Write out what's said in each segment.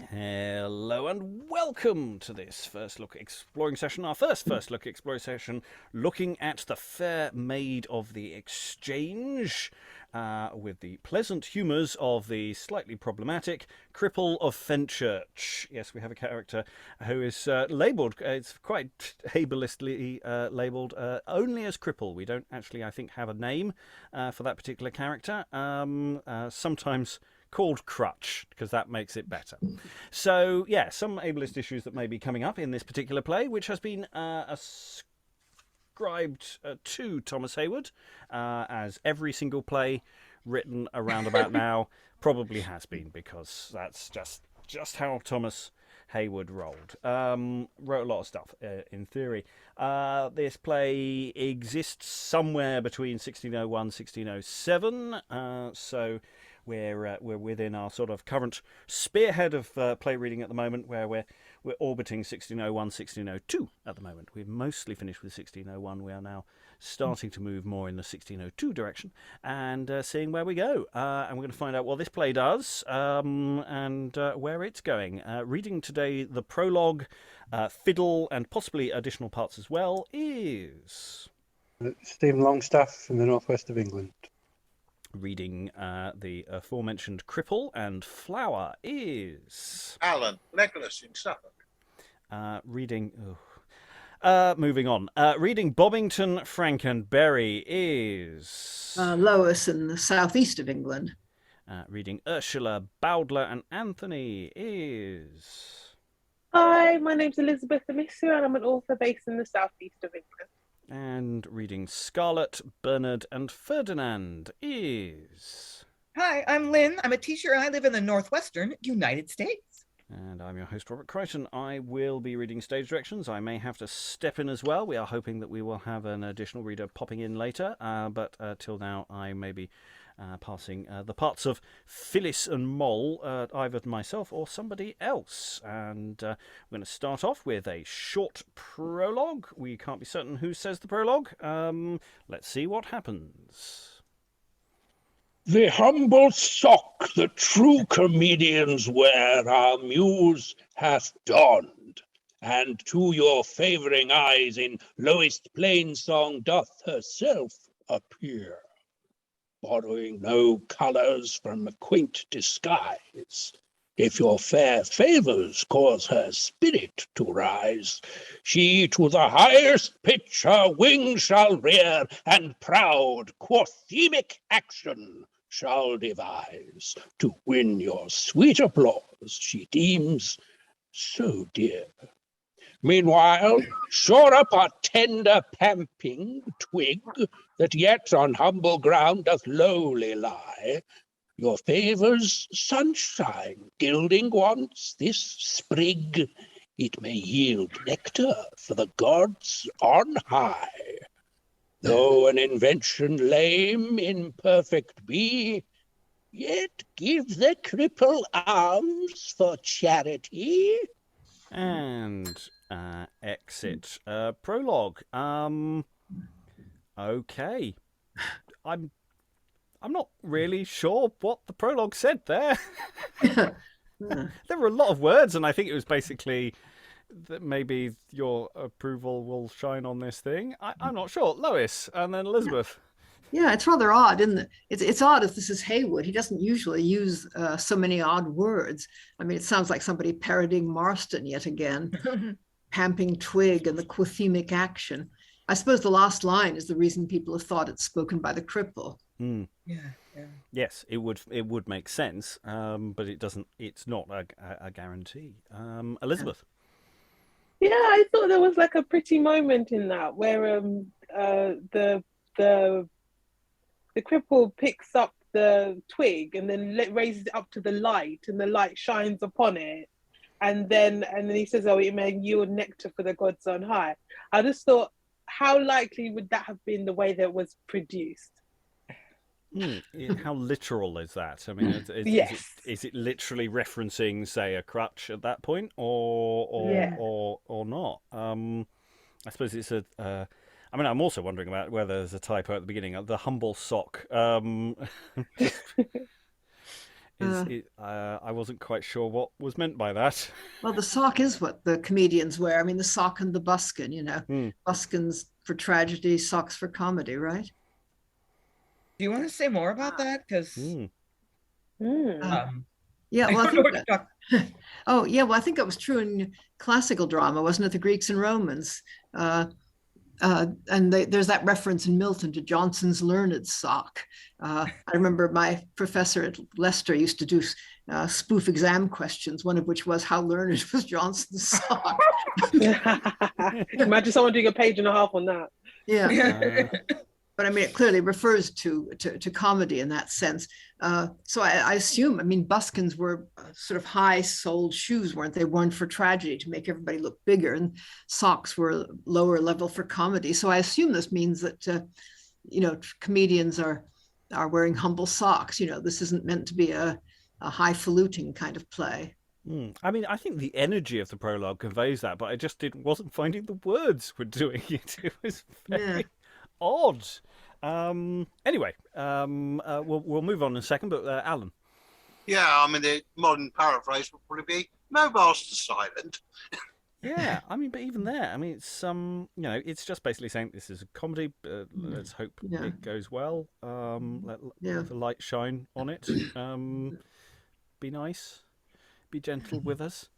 Hello and welcome to this first look exploring session, our first look exploring session, looking at the Fair Maid of the Exchange, with the pleasant humours of the slightly problematic Cripple of Fenchurch. Yes, we have a character who is labelled, it's quite ableistly labelled, only as Cripple. We don't actually, I think, have a name for that particular character. Sometimes called Crutch, because that makes it better. So, yeah, some ableist issues that may be coming up in this particular play, which has been ascribed to Thomas Heywood, as every single play written around about now probably has been, because that's just how Thomas Heywood rolled. Wrote a lot of stuff, in theory. This play exists somewhere between 1601 1607, so we're within our sort of current spearhead of play reading at the moment, where we're orbiting 1601 1602 at the moment. We've mostly finished with 1601. We are now starting to move more in the 1602 direction and seeing where we go. And we're going to find out what this play does and where it's going. Reading today the prologue, Fiddle, and possibly additional parts as well is Stephen Longstaffe from the northwest of England. Reading the aforementioned Cripple and Flower is Alan Legolas in Suffolk. Moving on. Reading Bobbington, Frank and Berry is Lois in the southeast of England. Reading Ursula, Bowdler and Anthony is Hi, my name's Elizabeth Amisu and I'm an author based in the southeast of England. And reading Scarlet, Bernard and Ferdinand is Hi, I'm Lynn. I'm a teacher and I live in the northwestern United States. And I'm your host, Robert Crighton. I will be reading stage directions. I may have to step in as well. We are hoping that we will have an additional reader popping in later, but till now I may be passing the parts of Phillis and Moll, either myself or somebody else. And we're going to start off with a short prologue. We can't be certain who says the prologue. Let's see what happens. The humble sock the true comedians wear our muse hath donned, and to your favouring eyes in lowest plain song doth herself appear, borrowing no colours from a quaint disguise. If your fair favours cause her spirit to rise, she to the highest pitch her wings shall rear, and proud quathemic action shall devise, to win your sweet applause she deems so dear. Meanwhile, shore up a tender pamping twig, that yet on humble ground doth lowly lie. Your favour's sunshine gilding wants this sprig, it may yield nectar for the gods on high. Though an invention lame, imperfect be, yet give the cripple alms for charity. And exit prologue. Okay. I'm not really sure what the prologue said there. There were a lot of words, and I think it was basically that maybe your approval will shine on this thing. I'm not sure. Lois, and then Elizabeth. Yeah, it's rather odd, isn't it? It's odd if this is Heywood. He doesn't usually use so many odd words. I mean, it sounds like somebody parodying Marston yet again. Pamping twig and the quathemic action. I suppose the last line is the reason people have thought it's spoken by the cripple. Mm. Yeah. Yes, it would make sense, but it doesn't. It's not a guarantee. Elizabeth. Yeah, I thought there was like a pretty moment in that where the cripple picks up the twig and then raises it up to the light, and the light shines upon it, and then he says, "Oh, it may yield nectar for the gods on high." I just thought, how likely would that have been the way that it was produced? How literal is that? I mean, Yes. is it literally referencing, say, a crutch at that point, or not? I suppose it's a. I mean, I'm also wondering about whether there's a typo at the beginning. The humble sock. I wasn't quite sure what was meant by that. Well, the sock is what the comedians wear. I mean, the sock and the buskin, buskins for tragedy, socks for comedy, right? Do you want to say more about that? Because Yeah, I well, don't know what to talk. oh, yeah, well, I think that was true in classical drama, wasn't it? The Greeks and Romans. And there's that reference in Milton to Johnson's learned sock. I remember my professor at Leicester used to do spoof exam questions, one of which was, how learned was Johnson's sock? Imagine someone doing a page and a half on that. Yeah. But I mean, it clearly refers to comedy in that sense. So I assume, I mean, buskins were sort of high-soled shoes, weren't they? Worn for tragedy to make everybody look bigger, and socks were lower level for comedy. So I assume this means that, comedians are wearing humble socks. This isn't meant to be a highfalutin kind of play. I mean, I think the energy of the prologue conveys that, but I just wasn't finding the words were doing it. It was very odd. Anyway, we'll move on in a second, but Alan. Yeah, I mean, the modern paraphrase would probably be mobiles to silent. Yeah, I mean, but even there, I mean, it's it's just basically saying this is a comedy. Let's hope it goes well. Let the light shine on it. Be nice, be gentle with us.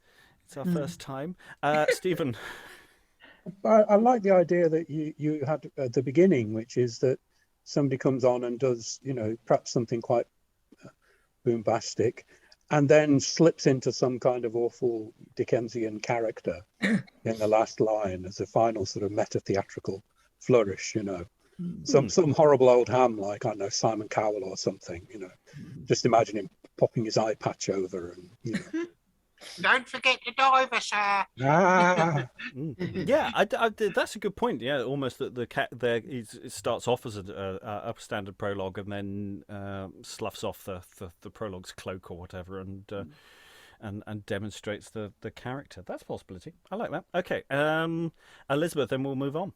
It's our first time. Stephen. I like the idea that you had at the beginning, which is that somebody comes on and does, perhaps something quite bombastic, and then slips into some kind of awful Dickensian character in the last line as a final sort of meta-theatrical flourish, Some horrible old ham like, I don't know, Simon Cowell or something, Just imagine him popping his eye patch over and, Don't forget the diver, sir. Yeah, that's a good point. Yeah, almost that the cat there it starts off as a standard prologue and then sloughs off the prologue's cloak or whatever and demonstrates the character. That's a possibility. I like that. Okay, Elizabeth, then we'll move on.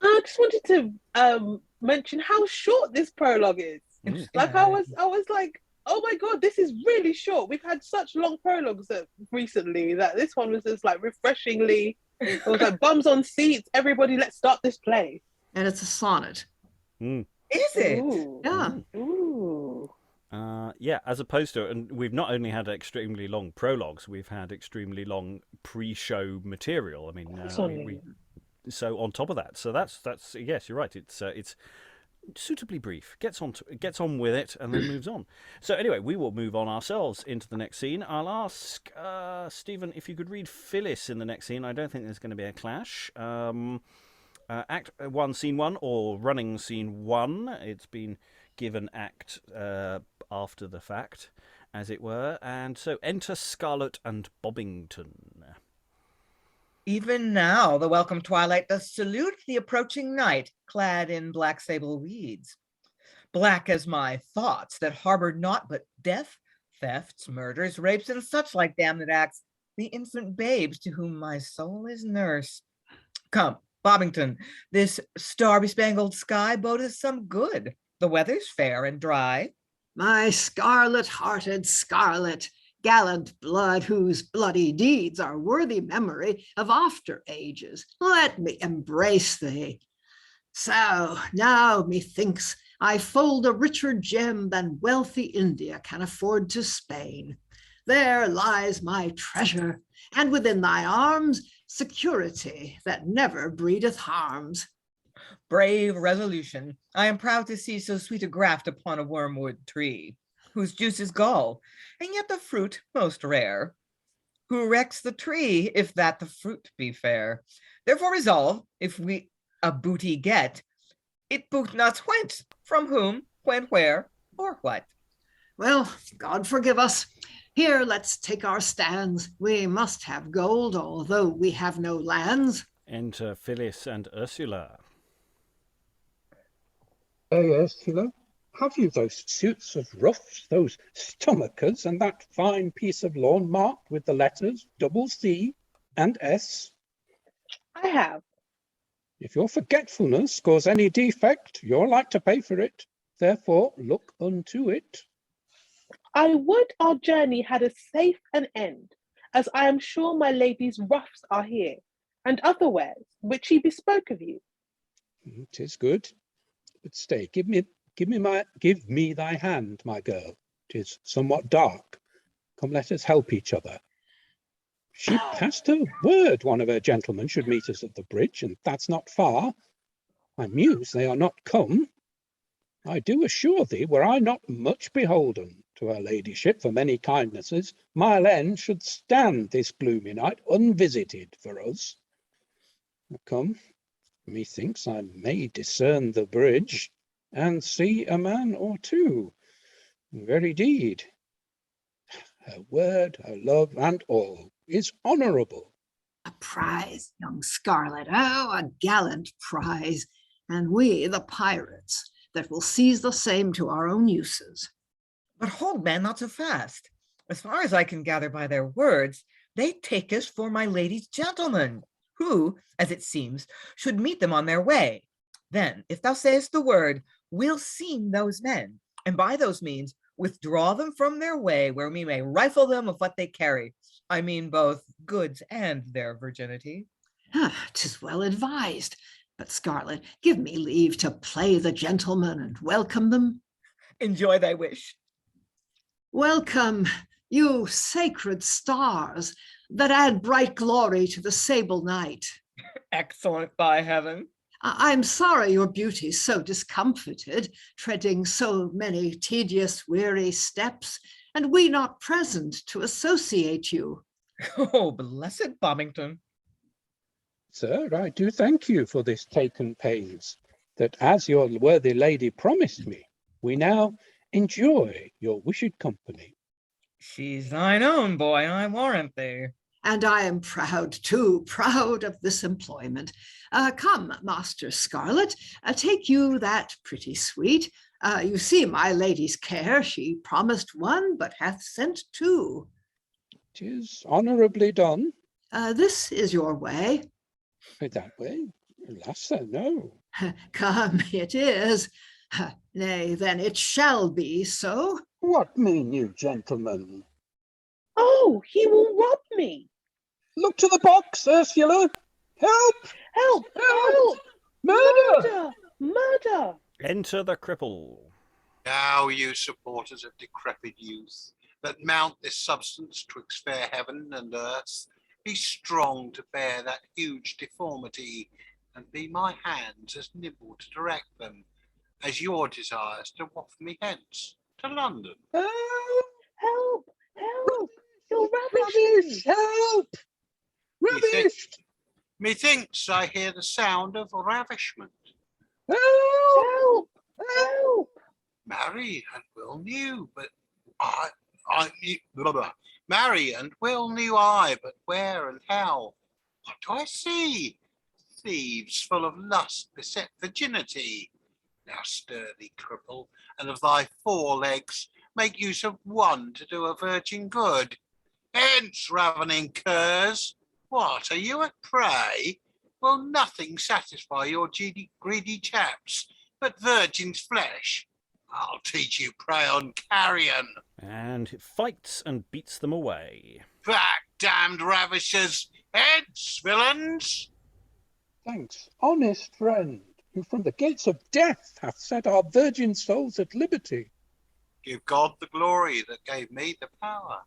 I just wanted to mention how short this prologue is. Like I was like, oh my god, this is really short. We've had such long prologues recently that this one was just like refreshingly. It was like bums on seats. Everybody, let's start this play. And it's a sonnet. Is it? Ooh. Yeah. Ooh. Yeah, as opposed to, and we've not only had extremely long prologues, we've had extremely long pre-show material. I mean, so on top of that, so that's yes, you're right. It's suitably brief, gets on with it, and then moves on. So anyway, we will move on ourselves into the next scene. I'll ask Stephen if you could read Phillis in the next scene. I don't think there's going to be a clash. Act 1, Scene 1, or running Scene 1. It's been given act after the fact, as it were. And so enter Scarlet and Bobbington. Even now, the welcome twilight does salute the approaching night, clad in black sable weeds. Black as my thoughts that harbored naught but death, thefts, murders, rapes, and such like damned acts, the infant babes to whom my soul is nurse. Come, Bobbington, this star-bespangled sky bodeth some good. The weather's fair and dry. My scarlet-hearted Scarlet, gallant blood whose bloody deeds are worthy memory of after ages, let me embrace thee. So now methinks I fold a richer gem than wealthy India can afford to Spain. There lies my treasure, and within thy arms security that never breedeth harms. Brave resolution. I am proud to see so sweet a graft upon a wormwood tree, whose juice is gall, and yet the fruit most rare. Who wrecks the tree, if that the fruit be fair? Therefore resolve, if we a booty get, it boot not whence, from whom, when, where, or what. Well, God forgive us. Here, let's take our stands. We must have gold, although we have no lands. Enter Phillis and Ursula. Ursula, have you those suits of ruffs, those stomachers, and that fine piece of lawn marked with the letters C and S? I have. If your forgetfulness cause any defect, you're like to pay for it. Therefore, look unto it. I would our journey had a safe an end, as I am sure my lady's ruffs are here, and other wares, which she bespoke of you. 'Tis good. But stay, give me thy hand, my girl. 'Tis somewhat dark. Come, let us help each other. She passed her word one of her gentlemen should meet us at the bridge, and that's not far. I muse they are not come. I do assure thee, were I not much beholden to her ladyship for many kindnesses, Mile End should stand this gloomy night unvisited for us. Come, methinks I may discern the bridge, and see a man or two. Very deed. Her word, her love, and all is honourable. A prize, young Scarlet, oh, a gallant prize, and we, the pirates, that will seize the same to our own uses. But hold, man, not so fast. As far as I can gather by their words, they take us for my lady's gentlemen, who, as it seems, should meet them on their way. Then, if thou sayest the word, we'll seem those men, and by those means withdraw them from their way, where we may rifle them of what they carry. I mean both goods and their virginity. 'Tis well advised. But Scarlet, give me leave to play the gentleman and welcome them. Enjoy thy wish. Welcome, you sacred stars that add bright glory to the sable night. Excellent, by heaven. I'm sorry your beauty's so discomfited, treading so many tedious, weary steps, and we not present to associate you. Oh, blessed Bobbington. Sir, I do thank you for this taken pains, that as your worthy lady promised me, we now enjoy your wished company. She's thine own, boy, I warrant thee. And I am proud too, proud of this employment. Come, Master Scarlet, take you that pretty sweet. You see my lady's care, she promised one, but hath sent two. 'Tis honourably done. This is your way. That way? Alas, sir, no. Come, it is. Nay, then it shall be so. What mean you, gentlemen? Oh, he will rob me. Look to the box, Ursula! Help! Help! Help! Murder! Murder! Enter the cripple. Now, you supporters of decrepit youth, that mount this substance twixt fair heaven and earth, be strong to bear that huge deformity, and be my hands as nimble to direct them, as your desires to waft me hence to London. Help! Help! Help! You'll ravish me! Rubbish! Help! Rubbish! Methinks I hear the sound of ravishment. Help! Help! Help! Marry and Will knew, but Marry and Will knew I, but where and how? What do I see? Thieves full of lust beset virginity. Now stir thee, cripple, and of thy 4 legs make use of one to do a virgin good. Hence, ravening curs! What, are you at prey? Will nothing satisfy your greedy chaps but virgin's flesh? I'll teach you prey on carrion. And it fights and beats them away. Back, damned ravishers! Hence, villains! Thanks, honest friend, who from the gates of death hath set our virgin souls at liberty. Give God the glory that gave me the power.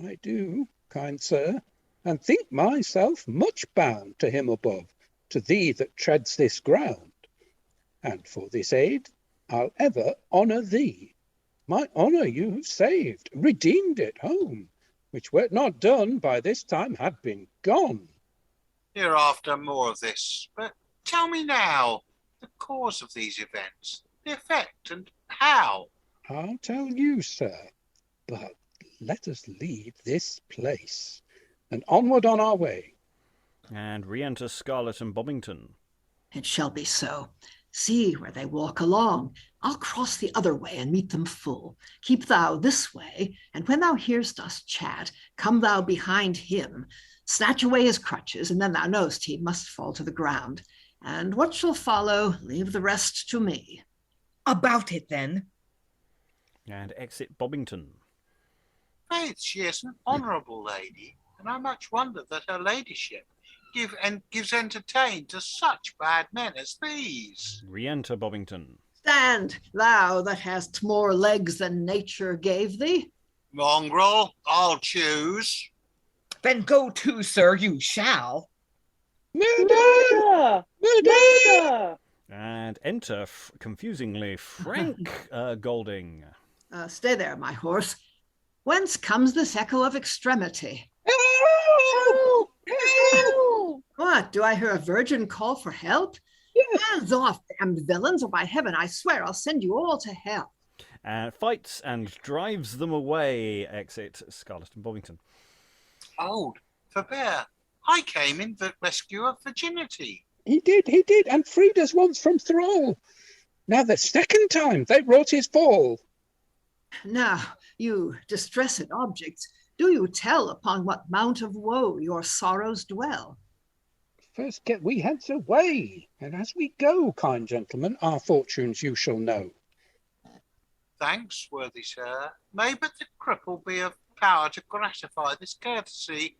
I do, kind sir, and think myself much bound to him above, to thee that treads this ground. And for this aid, I'll ever honour thee. My honour you have saved, redeemed it home, which were it not done by this time had been gone. Hereafter more of this, but tell me now the cause of these events, the effect, and how. I'll tell you, sir, but let us leave this place, and onward on our way. And re-enter Scarlet and Bobbington. It shall be so. See where they walk along. I'll cross the other way and meet them full. Keep thou this way, and when thou hearst us chat, come thou behind him. Snatch away his crutches, and then thou knowst he must fall to the ground. And what shall follow, leave the rest to me. About it, then. And exit Bobbington. Faith, she is an honourable lady, and I much wonder that her ladyship gives entertain to such bad men as these. Re-enter Bobbington. Stand, thou that hast more legs than nature gave thee. Mongrel, I'll choose. Then go to, sir, you shall. Murder! Murder! And enter, confusingly, Frank Golding. Stay there, my horse. Whence comes this echo of extremity? Help! Help! What, do I hear a virgin call for help? Yes. Hands off, damned villains, or by heaven, I swear I'll send you all to hell. Fights and drives them away. Exit Scarlet and Bobbington. Hold, forbear. I came in the rescue of virginity. He did, and freed us once from thrall. Now the second time they wrought his fall. Now, you distressed objects, do you tell upon what mount of woe your sorrows dwell? First get we hence away, and as we go, kind gentlemen, our fortunes you shall know. Thanks, worthy sir. May but the cripple be of power to gratify this courtesy.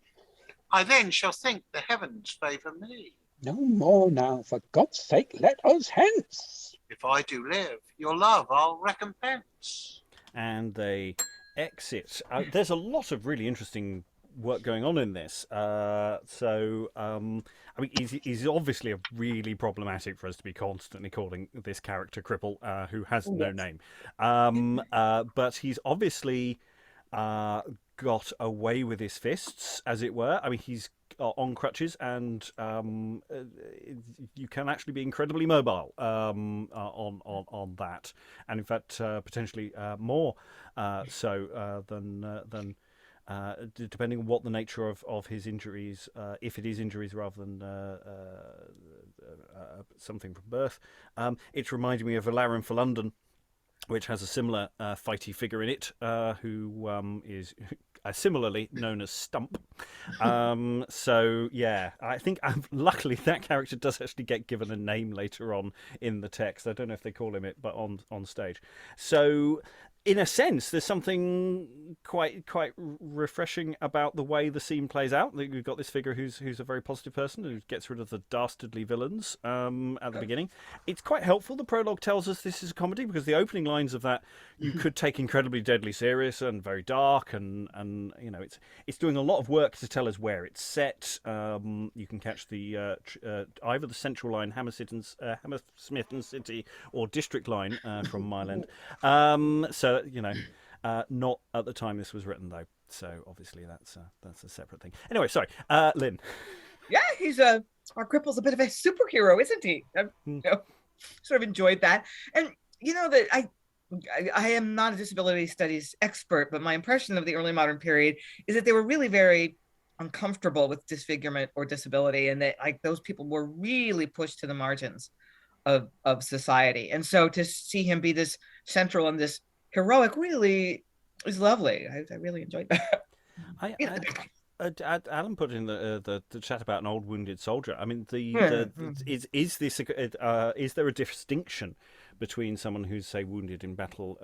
I then shall think the heavens favour me. No more now, for God's sake, let us hence. If I do live, your love I'll recompense. And they exit. There's a lot of really interesting work going on in this. I mean, he's obviously obviously problematic for us to be constantly calling this character Cripple, who has no name. But he's obviously got away with his fists, as it were. I mean, he's on crutches, and you can actually be incredibly mobile on that, and in fact potentially more so than depending on what the nature of his injuries, if it is injuries rather than something from birth. It's reminding me of Alarum for London, which has a similar fighty figure in it, who is similarly known as Stump. So yeah, I think luckily that character does actually get given a name later on in the text. I don't know if they call him it, but on stage. So in a sense, there's something quite refreshing about the way the scene plays out. We've got this figure who's a very positive person who gets rid of the dastardly villains at the beginning. It's quite helpful. The prologue tells us this is a comedy, because the opening lines of that you could take incredibly deadly serious and very dark, and you know, it's doing a lot of work to tell us where it's set. You can catch the either the Central Line, Hammersmith and City, or District Line from Mile End. So you know, not at the time this was written though. So obviously that's a separate thing. Anyway, sorry, Lynn. Yeah, he's our Cripple's a bit of a superhero, isn't he? You know, sort of enjoyed that, and you know that I am not a disability studies expert, but my impression of the early modern period is that they were really very uncomfortable with disfigurement or disability, and that like those people were really pushed to the margins of society. And so to see him be this central and this heroic really is lovely. I really enjoyed that. Alan put in the chat about an old wounded soldier. I mean, is there a distinction between someone who's, say, wounded in battle,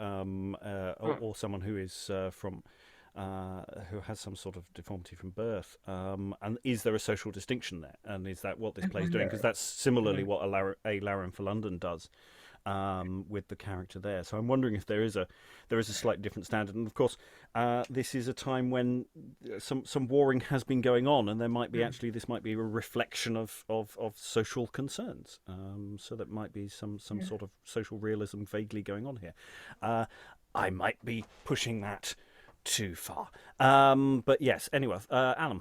or someone who is who has some sort of deformity from birth, and is there a social distinction there? And is that what this play is doing? Because that's similarly what a Laram for London does. With the character there, so I'm wondering if there is a slightly different standard. And of course, this is a time when some warring has been going on, and there might be this might be a reflection of social concerns. So that might be some sort of social realism vaguely going on here. I might be pushing that too far, but yes. Anyway, Alan.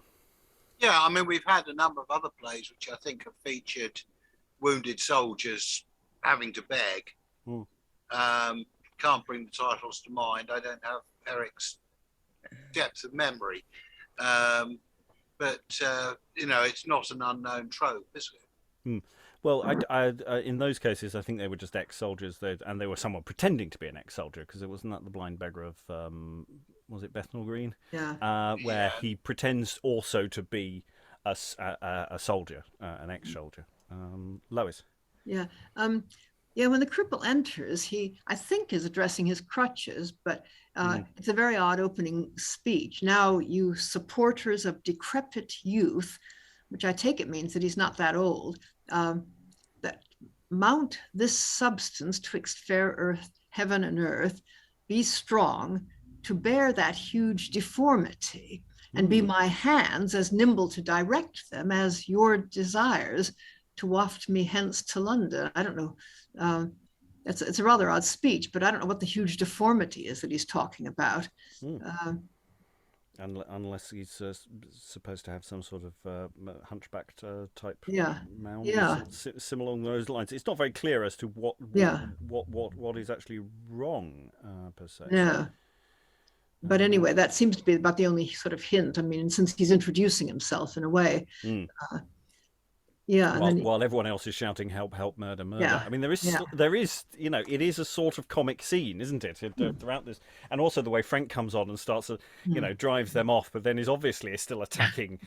Yeah, I mean, we've had a number of other plays which I think have featured wounded soldiers having to beg. Can't bring the titles to mind. I don't have Eric's depth of memory. But you know, it's not an unknown trope, is it? Well, in those cases, I think they were just ex-soldiers, and they were someone pretending to be an ex-soldier, because it wasn't that the blind beggar of, was it Bethnal Green? Yeah. Where he pretends also to be a soldier, an ex-soldier. Lois. Yeah. Yeah, when the cripple enters, he, I think, is addressing his crutches, but it's a very odd opening speech. Now, you supporters of decrepit youth, which I take it means that he's not that old, that mount this substance twixt fair earth, heaven and earth, be strong to bear that huge deformity, and be my hands as nimble to direct them as your desires to waft me hence to London. I don't know. It's a rather odd speech, but I don't know what the huge deformity is that he's talking about. Unless he's supposed to have some sort of hunchbacked type mound, similar along those lines. It's not very clear as to what is actually wrong per se. Yeah. But anyway, that seems to be about the only sort of hint. I mean, since he's introducing himself in a way. While everyone else is shouting, "Help! Help! Murder! Murder!" Yeah. I mean, there is, it is a sort of comic scene, isn't it? Throughout this, and also the way Frank comes on and starts to, drives them off, but then is obviously still attacking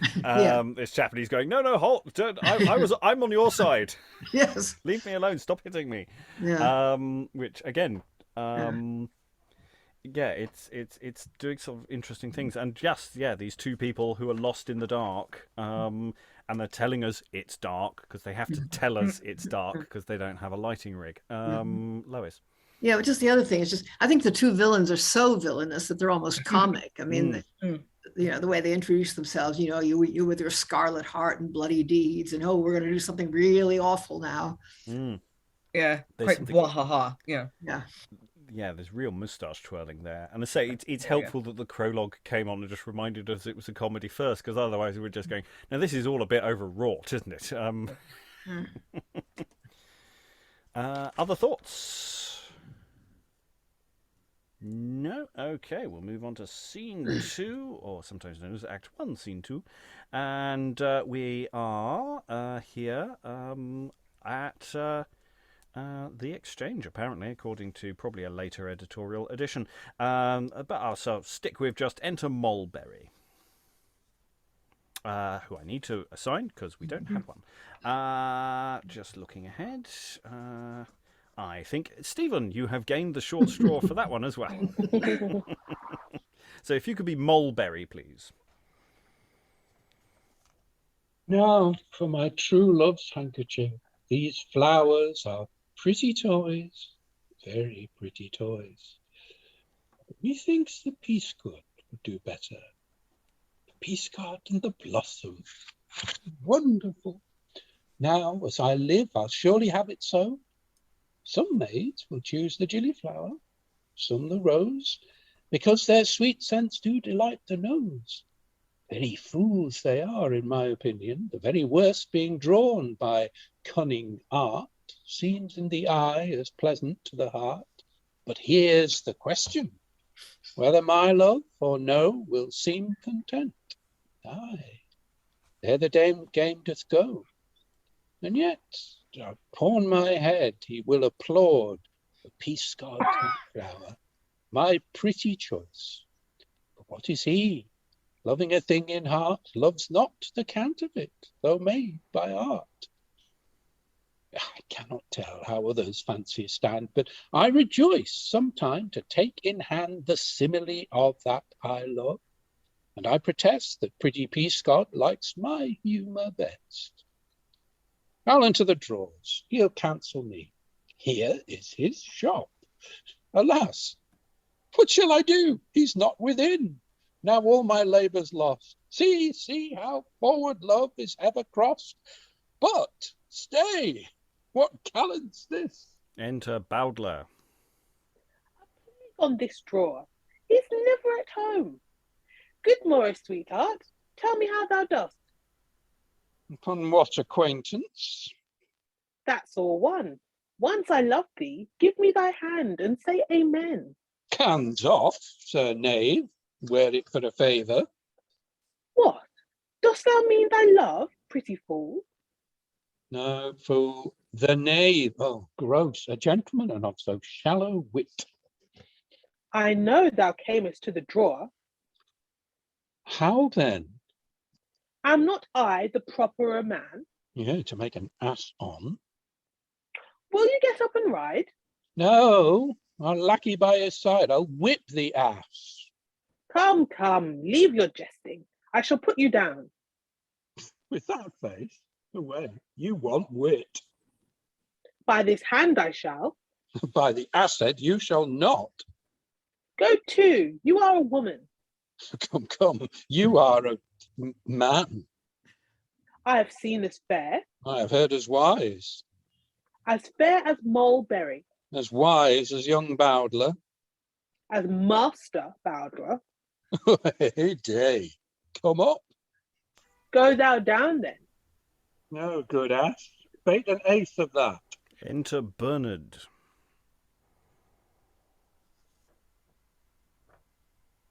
this chap, and he's going, "No, halt! Don't, I'm on your side. Yes, leave me alone. Stop hitting me." Yeah. Which again, it's doing sort of interesting things, and these two people who are lost in the dark. And they're telling us it's dark because they have to tell us it's dark because they don't have a lighting rig. Lois. Yeah, but just the other thing is just, I think the two villains are so villainous that they're almost comic. I mean, the way they introduce themselves, you with your scarlet heart and bloody deeds, and we're going to do something really awful now. Yeah, quite wahaha. Yeah. Yeah, there's real moustache twirling there. And I say it's helpful that the prologue came on and just reminded us it was a comedy first, because otherwise we were just going, now this is all a bit overwrought, isn't it? Other thoughts? No? Okay, we'll move on to scene 2, or sometimes known as Act 1, scene 2. And we are here at... the Exchange, apparently, according to probably a later editorial edition. But I'll stick with just enter Mulberry, who I need to assign because we don't have one. Just looking ahead. I think, Stephen, you have gained the short straw for that one as well. So if you could be Mulberry, please. Now for my true love's handkerchief. These flowers are pretty toys, very pretty toys. But methinks the peace card would do better. The peace card and the blossom. Wonderful. Now, as I live, I'll surely have it so. Some maids will choose the gillyflower, some the rose, because their sweet scents do delight the nose. Very fools they are, in my opinion, the very worst being drawn by cunning art, seems in the eye as pleasant to the heart. But here's the question, whether my love or no will seem content. Aye, there the game doth go. And yet, upon my head, he will applaud the peace god flower, my pretty choice. But what is he? Loving a thing in heart, loves not the counterfeit, though made by art. I cannot tell how others' fancies stand, but I rejoice sometime to take in hand the simile of that I love, and I protest that pretty peace god likes my humour best. I'll enter the drawers, he'll counsel me. Here is his shop. Alas, what shall I do? He's not within. Now all my labour's lost. See how forward love is ever crossed. But stay, what gallant's this? Enter Bowdler. On this drawer, he's never at home. Good morrow, sweetheart. Tell me how thou dost. Upon what acquaintance? That's all one. Once I love thee, give me thy hand and say amen. Hands off, sir knave. Wear it for a favour. What? Dost thou mean thy love, pretty fool? No, fool, the knave. Oh, gross, a gentleman and of so shallow wit. I know thou camest to the drawer. How then? Am not I the properer man? Yeah, to make an ass on. Will you get up and ride? No, I'll lackey by his side. I'll whip the ass. Come, come, leave your jesting. I shall put you down. With that face, away. You want wit. By this hand I shall. By the asset you shall not. Go to, you are a woman. Come, come, you are a man. I have seen as fair. I have heard as wise. As fair as Moll berry. As wise as young Bowdler. As Master Bowdler. Hey day, come up. Go thou down then. No good ass. Bait an ace of that. Enter Bernard.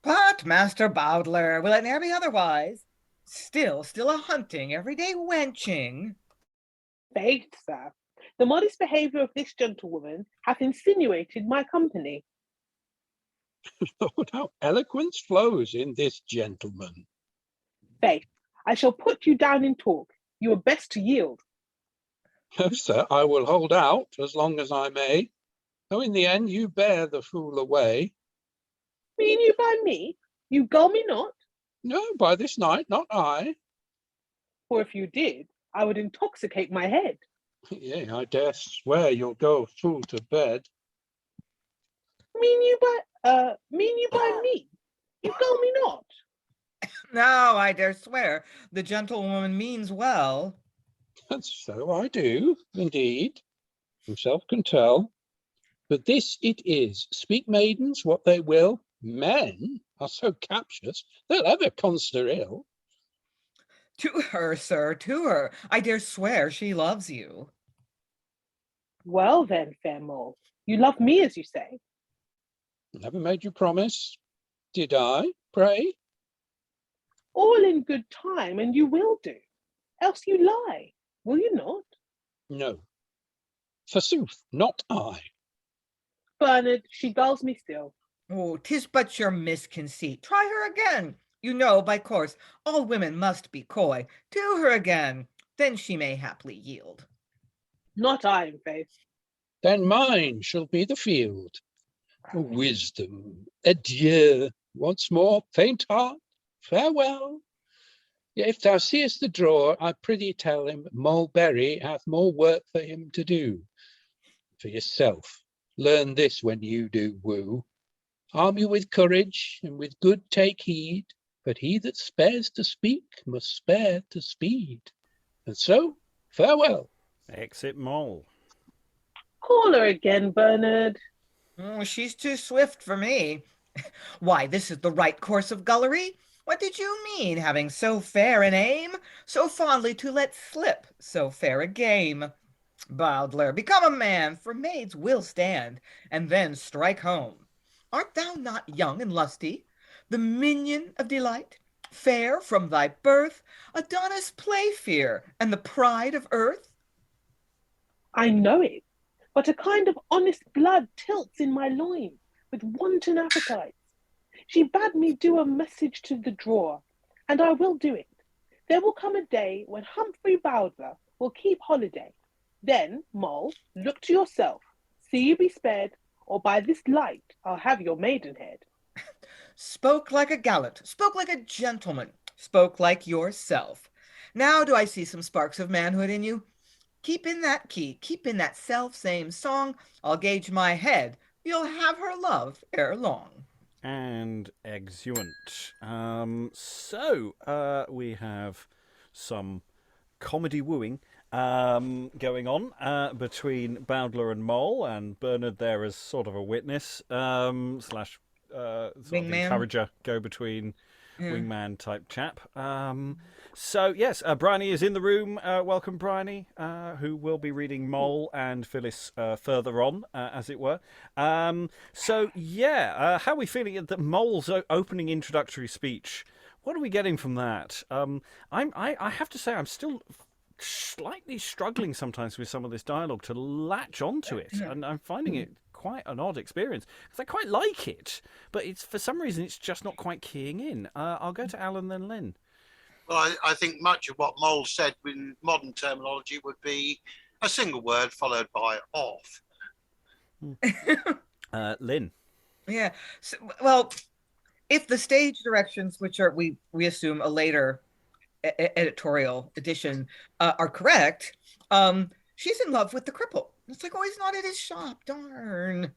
But, Master Bowdler, will it ne'er be otherwise? Still a hunting, everyday wenching. Faith, sir, the modest behaviour of this gentlewoman hath insinuated my company. Lord, how eloquence flows in this gentleman. Faith, I shall put you down in talk. You are best to yield. No, sir, I will hold out as long as I may. Though in the end you bear the fool away. Mean you by me? You gull me not? No, by this night, not I. For if you did, I would intoxicate my head. Yea, I dare swear you'll go full to bed. Mean you by me? You gull me not? No, I dare swear, the gentlewoman means well. And so I do, indeed. Himself can tell. But this it is, speak maidens what they will, men are so captious, they'll ever consider ill. To her, sir, to her. I dare swear she loves you. Well then, fair Moll, you love me as you say. Never made you promise. Did I, pray? All in good time, and you will do. Else you lie, will you not? No. Forsooth, not I. Bernard, she gulls me still. Oh, 'tis but your misconceit. Try her again. You know, by course, all women must be coy. Do her again, then she may haply yield. Not I, in faith. Then mine shall be the field. Wisdom, adieu. Once more, faint heart, farewell. Yet if thou seest the drawer, I prithee tell him Moll berry hath more work for him to do. For yourself, learn this when you do woo. Arm you with courage, and with good take heed, but he that spares to speak must spare to speed. And so, farewell. Exit Moll. Call her again, Bernard. Oh, she's too swift for me. Why, this is the right course of gullery. What did you mean, having so fair an aim, so fondly to let slip so fair a game? Bowdler, become a man, for maids will stand, and then strike home. Art thou not young and lusty, the minion of delight, fair from thy birth, Adonis' playfear, and the pride of earth? I know it, but a kind of honest blood tilts in my loins with wanton appetites. She bade me do a message to the drawer, and I will do it. There will come a day when Humphrey Bowdler will keep holiday. Then, Moll, look to yourself, see you be spared, or by this light I'll have your maidenhead. Spoke like a gallant, spoke like a gentleman, spoke like yourself. Now do I see some sparks of manhood in you. Keep in that key, keep in that self-same song. I'll gauge my head, you'll have her love ere long. And exeunt. We have some comedy wooing going on between Bowdler and Moll, and Bernard there as sort of a witness slash sort of encourager, go between wingman type chap. Yes, Briony is in the room. Welcome, Briony, who will be reading Moll and Phillis further on, as it were. How are we feeling at the Moll's opening introductory speech? What are we getting from that? I have to say, I'm still slightly struggling sometimes with some of this dialogue to latch onto it, and I'm finding it quite an odd experience because I quite like it, but it's for some reason it's just not quite keying in. I'll go to Alan then Lynn. Well, I think much of what Moll said in modern terminology would be A single word followed by off. Lynn. Yeah. So, well, if the stage directions, which are we assume a later editorial edition, are correct, she's in love with the cripple. It's like, oh, he's not at his shop. Darn.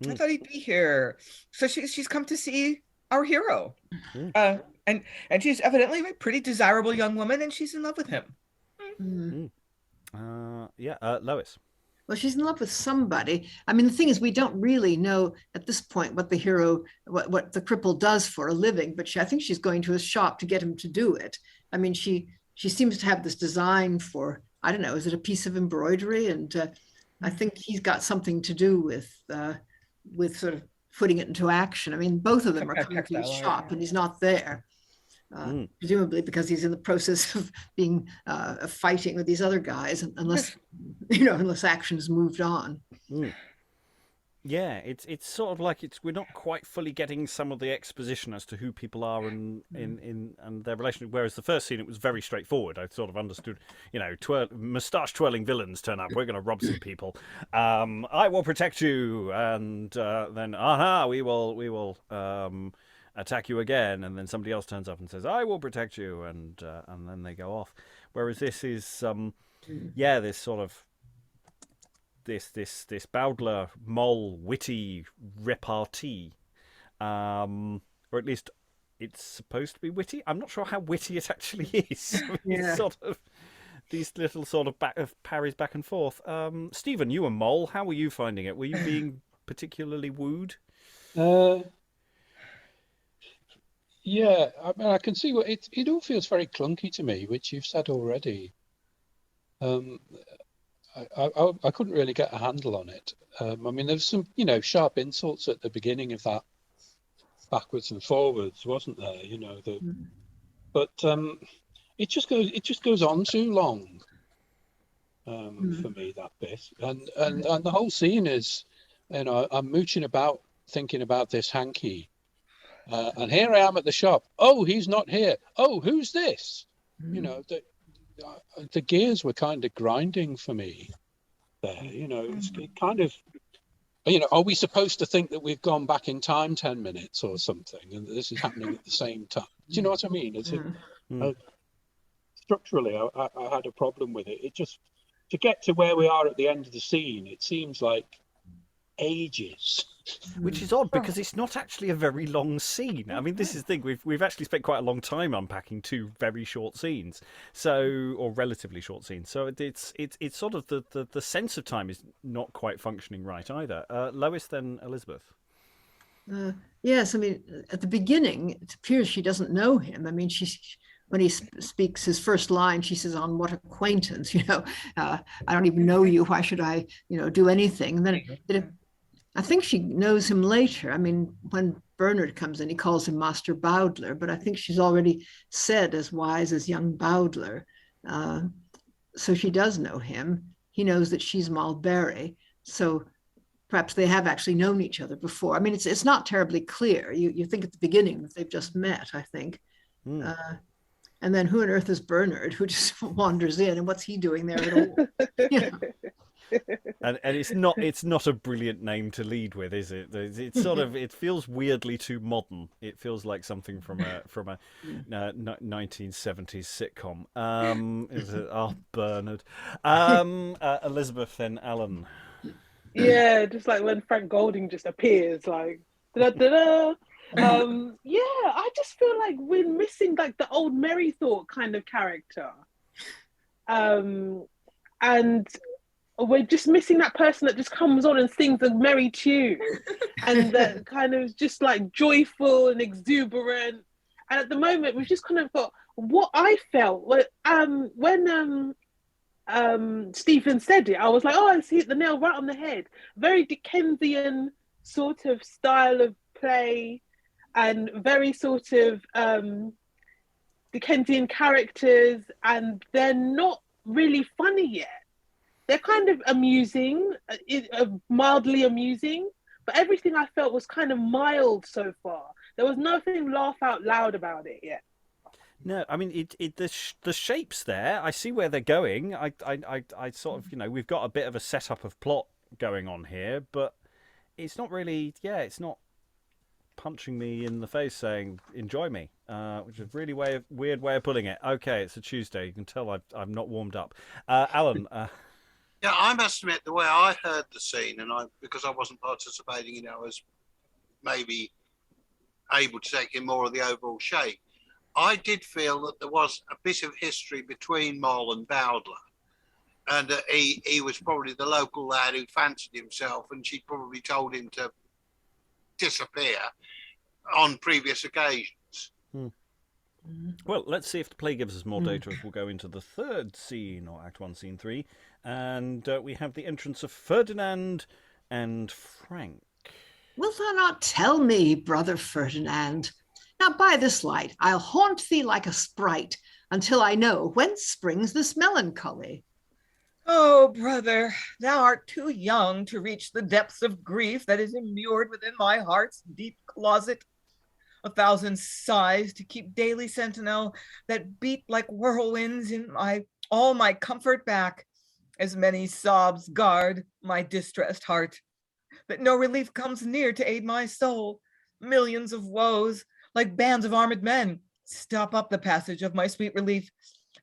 I thought he'd be here. So she's come to see our hero. And she's evidently a pretty desirable young woman, and she's in love with him. Lois. Well, she's in love with somebody. I mean, the thing is, we don't really know at this point what the hero, what the cripple does for a living, but I think she's going to his shop to get him to do it. I mean, she seems to have this design for, I don't know, is it a piece of embroidery? And I think he's got something to do with sort of putting it into action. I mean, both of them are coming to his shop and he's not there. Presumably because he's in the process of being fighting with these other guys, unless action's moved on. Yeah, it's sort of like we're not quite fully getting some of the exposition as to who people are and their relationship. Whereas the first scene, it was very straightforward. I sort of understood, moustache twirling villains turn up. We're going to rob some people. I will protect you, and then we will attack you again, and then somebody else turns up and says, I will protect you, and then they go off. Whereas this is this sort of this Bowdler Moll witty repartee, or at least it's supposed to be witty. I'm not sure how witty it actually is. It's sort of these little sort of parries back and forth. Stephen, you and Moll, how were you finding it? Were you being particularly wooed? Yeah, I mean, I can see what it all feels very clunky to me, which you've said already. I couldn't really get a handle on it. I mean, there's some, sharp insults at the beginning of that, backwards and forwards, wasn't there? But it just goes on too long for me, that bit, and the whole scene is, I'm mooching about thinking about this hanky. And here I am at the shop. Oh, he's not here. Oh, who's this? The gears were kind of grinding for me there. It's kind of, are we supposed to think that we've gone back in time 10 minutes or something, and this is happening at the same time? Do you know what I mean? Structurally, I had a problem with it. It just, to get to where we are at the end of the scene, it seems like ages. Which is odd, because it's not actually a very long scene. I mean, this is the thing, we've actually spent quite a long time unpacking two very short scenes, or relatively short scenes. So it's sort of the sense of time is not quite functioning right either. Lois, then Elizabeth. Yes, I mean, at the beginning, it appears she doesn't know him. I mean, when he speaks his first line, she says, "On what acquaintance? I don't even know you. Why should I, do anything?" And then I think she knows him later. I mean, when Bernard comes in, he calls him Master Bowdler, but I think she's already said as wise as young Bowdler. So she does know him. He knows that she's Mulberry. So perhaps they have actually known each other before. I mean, it's not terribly clear. You think at the beginning that they've just met, I think. And then who on earth is Bernard, who just wanders in, and what's he doing there at all? And it's not a brilliant name to lead with, is it? It's sort of, it feels weirdly too modern. It feels like something from a 1970s sitcom. Bernard. Elizabeth, then Alan. Yeah, just like when Frank Golding just appears, like da-da-da-da. I just feel like we're missing like the old Merrythought kind of character, and we're just missing that person that just comes on and sings a merry tune and that kind of just like joyful and exuberant. And at the moment, we've just kind of got what I felt when Stephen said it. I was like, oh, I hit the nail right on the head. Very Dickensian sort of style of play, and very sort of Dickensian characters, and they're not really funny yet. They're kind of amusing, mildly amusing, but everything I felt was kind of mild so far. There was nothing laugh out loud about it yet. No, I mean the shape's there. I see where they're going. I sort of, we've got a bit of a setup of plot going on here, but it's not really. Yeah, it's not punching me in the face saying "enjoy me," which is a really weird way of putting it. Okay, it's a Tuesday. You can tell I'm not warmed up. Alan. Yeah, I must admit, the way I heard the scene, and because I wasn't participating in it, I was maybe able to take in more of the overall shape. I did feel that there was a bit of history between Moll and Bowdler, and he was probably the local lad who fancied himself, and she'd probably told him to disappear on previous occasions. Well, let's see if the play gives us more data as we'll go into the third scene, or Act 1, Scene 3. And we have the entrance of Ferdinand and Frank. Wilt thou not tell me, brother Ferdinand? Now by this light I'll haunt thee like a sprite, until I know whence springs this melancholy. Oh, brother, thou art too young to reach the depths of grief that is immured within my heart's deep closet. 1,000 sighs to keep daily sentinel that beat like whirlwinds in all my comfort back, as many sobs guard my distressed heart, that no relief comes near to aid my soul. Millions of woes, like bands of armed men, stop up the passage of my sweet relief.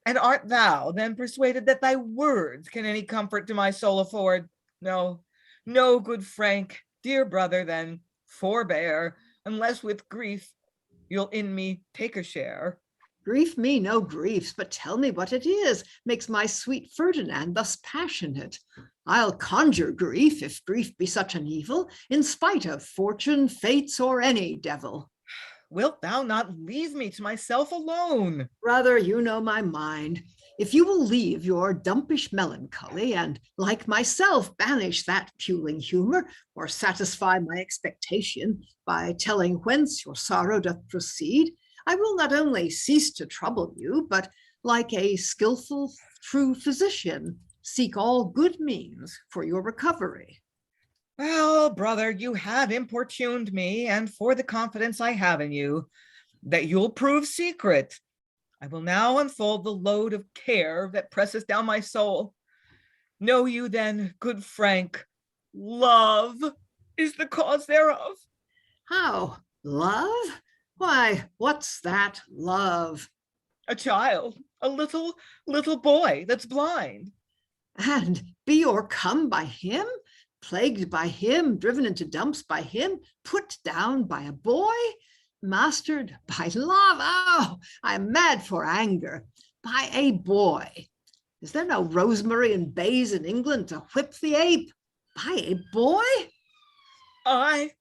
And art thou then persuaded that thy words can any comfort to my soul afford? No, no, good Frank, dear brother, then forbear, unless with grief you'll in me take a share. Grief me no griefs, but tell me what it is makes my sweet Ferdinand thus passionate. I'll conjure grief, if grief be such an evil, in spite of fortune, fates, or any devil. Wilt thou not leave me to myself alone? Brother, you know my mind. If you will leave your dumpish melancholy, and like myself banish that puling humor, or satisfy my expectation by telling whence your sorrow doth proceed, I will not only cease to trouble you, but like a skillful true physician, seek all good means for your recovery. Well, brother, you have importuned me, and for the confidence I have in you, that you'll prove secret, I will now unfold the load of care that presses down my soul. Know you then, good Frank, love is the cause thereof. How? Love? Why, what's that love? A child, a little boy that's blind. And be o'ercome by him? Plagued by him, driven into dumps by him, put down by a boy? Mastered by love? Oh, I'm mad for anger. By a boy. Is there no rosemary and bays in England to whip the ape? By a boy? Aye,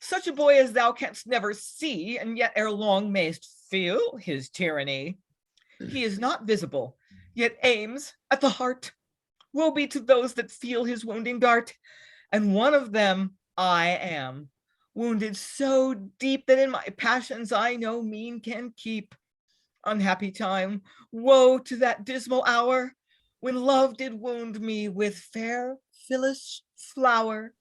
such a boy as thou canst never see, and yet ere long mayst feel his tyranny. He is not visible, yet aims at the heart. Woe be to those that feel his wounding dart, and one of them I am, wounded so deep that in my passions I no mean can keep. Unhappy time, woe to that dismal hour, when love did wound me with fair Phillis flower.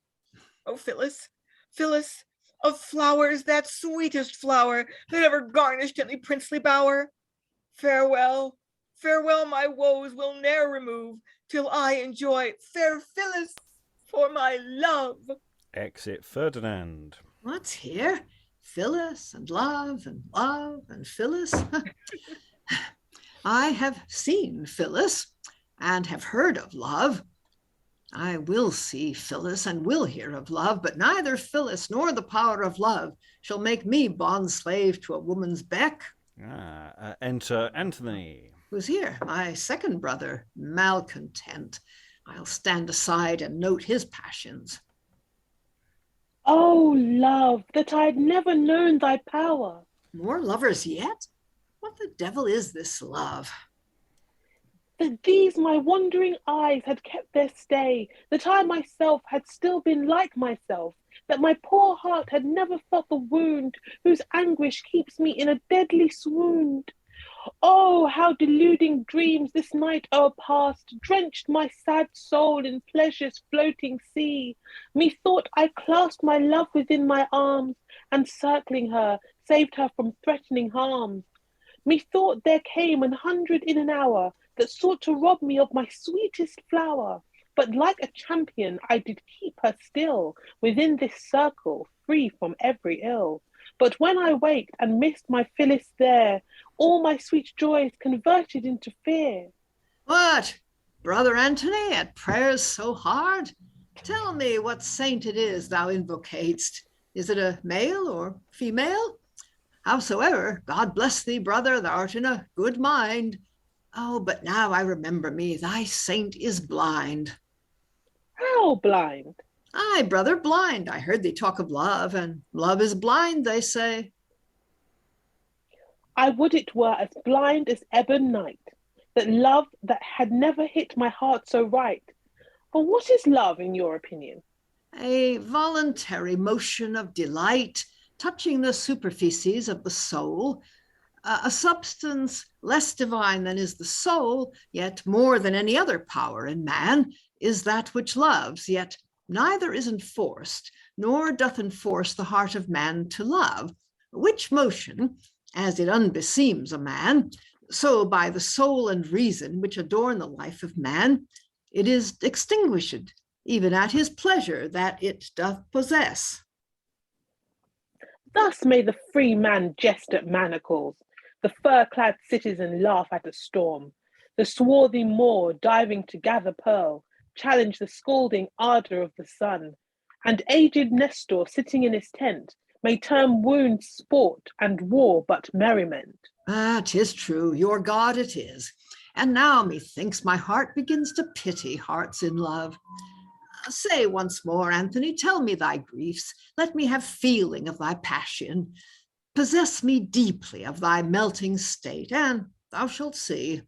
Oh, Phillis, Phillis, of flowers, that sweetest flower that ever garnished any princely bower. Farewell, farewell, my woes will ne'er remove, till I enjoy fair Phillis for my love. Exit Ferdinand. What's here? Phillis and love and Phillis. I have seen Phillis and have heard of love. I will see Phillis and will hear of love, but neither Phillis nor the power of love shall make me bond slave to a woman's beck. Enter Anthony. Who's here? My second brother, malcontent. I'll stand aside and note his passions. Oh, love, that I had never known thy power. More lovers yet? What the devil is this love? That these my wandering eyes had kept their stay, that I myself had still been like myself, that my poor heart had never felt the wound whose anguish keeps me in a deadly swoon. Oh, how deluding dreams this night o'erpast drenched my sad soul in pleasure's floating sea. Methought I clasped my love within my arms, and circling her, saved her from threatening harms. Methought there came 100 in an hour that sought to rob me of my sweetest flower. But like a champion, I did keep her still within this circle, free from every ill. But when I waked and missed my Phillis there, all my sweet joys converted into fear. What, brother Antony, at prayers so hard? Tell me what saint it is thou invocatest. Is it a male or female? Howsoever, God bless thee, brother, thou art in a good mind. Oh, but now I remember me, thy saint is blind. How blind? Aye, brother, blind. I heard thee talk of love, and love is blind, they say. I would it were as blind as ebon night, that love that had never hit my heart so right. But what is love, in your opinion? A voluntary motion of delight, touching the superficies of the soul, a substance less divine than is the soul, yet more than any other power in man, is that which loves, yet neither is enforced, nor doth enforce the heart of man to love, which motion, as it unbeseems a man, so by the soul and reason which adorn the life of man, it is extinguished, even at his pleasure that it doth possess. Thus may the free man jest at manacles, the fur-clad citizen laugh at a storm, the swarthy Moor diving to gather pearl, challenge the scalding ardour of the sun, and aged Nestor sitting in his tent may term wounds sport and war but merriment. Ah, 'tis true, your God it is. And now methinks my heart begins to pity hearts in love. Say once more, Anthony, tell me thy griefs. Let me have feeling of thy passion. Possess me deeply of thy melting state, and thou shalt see.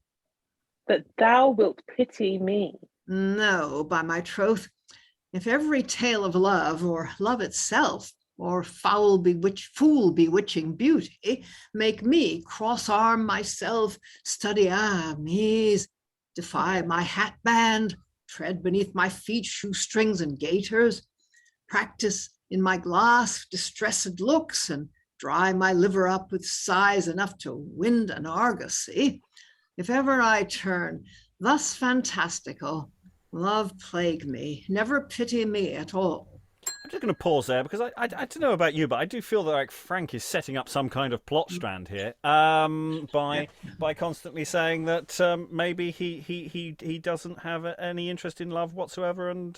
That thou wilt pity me. No, by my troth, if every tale of love, or love itself, or foul fool bewitching beauty, make me cross-arm myself, study Amisu, defy my hatband, tread beneath my feet shoestrings and gaiters, practice in my glass distressed looks, and dry my liver up with sighs enough to wind an argosy, if ever I turn thus fantastical, love plague me, never pity me at all. I'm just going to pause there because I don't know about you, but I do feel that like Frank is setting up some kind of plot strand here by constantly saying that maybe he doesn't have any interest in love whatsoever, and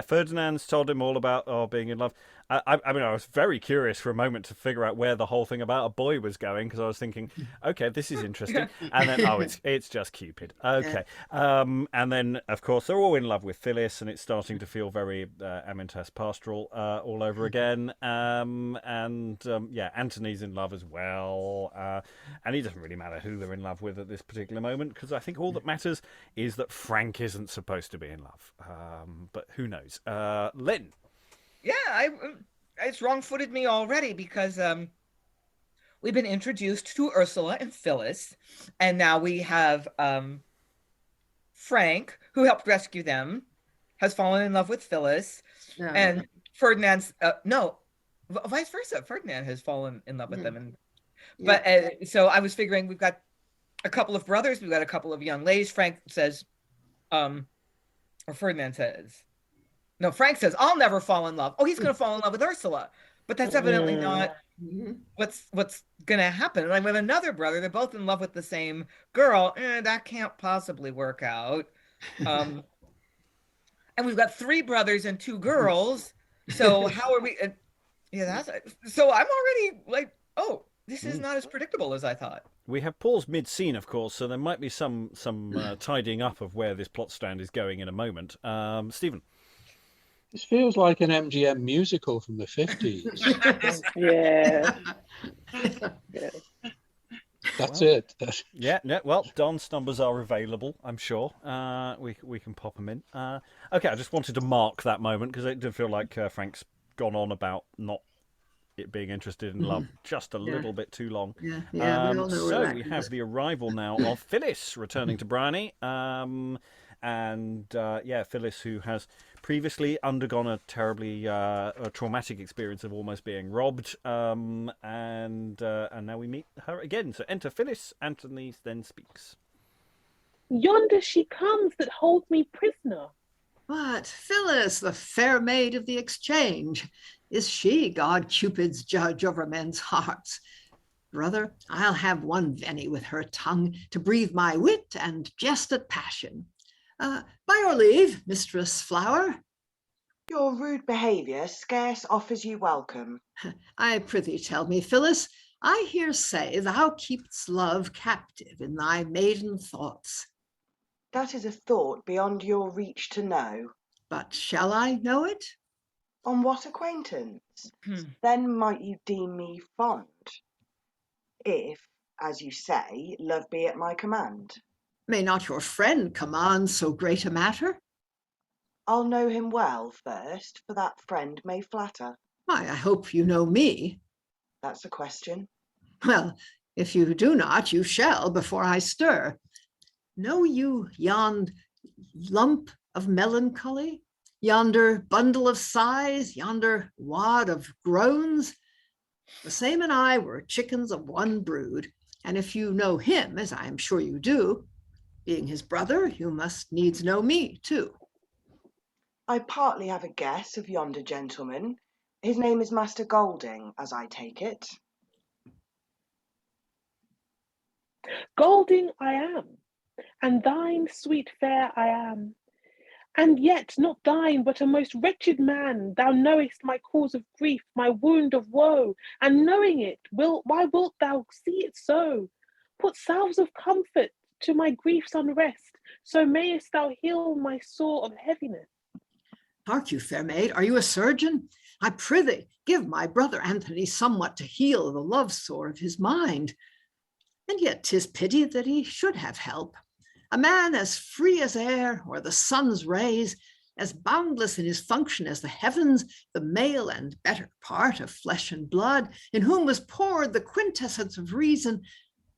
Ferdinand's told him all about being in love. I mean, I was very curious for a moment to figure out where the whole thing about a boy was going, because I was thinking, okay, this is interesting, and then it's just Cupid. Okay, and then of course they're all in love with Phillis, and it's starting to feel very Amyntas pastoral all over again. Antony's in love as well, and it doesn't really matter who they're in love with at this particular moment, because I think all that matters is that Frank isn't supposed to be in love. But who knows? Lynn. Yeah, it's wrong-footed me already, because we've been introduced to Ursula and Phillis, and now we have Frank, who helped rescue them, has fallen in love with Phillis, and Ferdinand's vice versa. Ferdinand has fallen in love with them, and so I was figuring we've got a couple of brothers, we've got a couple of young ladies. Frank says, or Ferdinand says. No, Frank says, I'll never fall in love. Oh, he's going to fall in love with Ursula. But that's evidently not what's going to happen. And I have another brother. They're both in love with the same girl. That can't possibly work out. And we've got 3 brothers and 2 girls. So how are we? So I'm already like, oh, this is not as predictable as I thought. We have paused mid-scene, of course, so there might be some tidying up of where this plot strand is going in a moment. Stephen. This feels like an MGM musical from the 50s. Yeah. That's it. Yeah, well, dance numbers are available, I'm sure. We can pop them in. Okay, I just wanted to mark that moment because it did feel like Frank's gone on about not it being interested in love just a little bit too long. We all know so we have the arrival now of Phillis returning to Briony. and Phillis, who has previously undergone a terribly a traumatic experience of almost being robbed, and now we meet her again. So enter Phillis. Anthony then speaks. Yonder she comes that holds me prisoner. What, Phillis, the fair maid of the exchange? Is she God Cupid's judge over men's hearts? Brother, I'll have one venny with her tongue to breathe my wit and jest at passion. By your leave, Mistress Flower. Your rude behaviour scarce offers you welcome. I prithee tell me, Phillis, I hear say thou keep'st love captive in thy maiden thoughts. That is a thought beyond your reach to know. But shall I know it? On what acquaintance? Then might you deem me fond, if, as you say, love be at my command. May not your friend command so great a matter? I'll know him well first, for that friend may flatter. Why, I hope you know me. That's a question. Well, if you do not, you shall before I stir. Know you yond lump of melancholy, yonder bundle of sighs, yonder wad of groans? The same and I were chickens of one brood, and if you know him, as I am sure you do, being his brother, you must needs know me too. I partly have a guess of yonder gentleman. His name is Master Golding, as I take it. Golding I am, and thine, sweet fair, I am. And yet not thine, but a most wretched man. Thou knowest my cause of grief, my wound of woe, and knowing it, why wilt thou see it so? Put salves of comfort to my grief's unrest, so mayest thou heal my sore of heaviness. Hark you, fair maid, are you a surgeon? I prithee, give my brother Anthony somewhat to heal the love sore of his mind. And yet 'tis pity that he should have help. A man as free as air or the sun's rays, as boundless in his function as the heavens, the male and better part of flesh and blood, in whom was poured the quintessence of reason,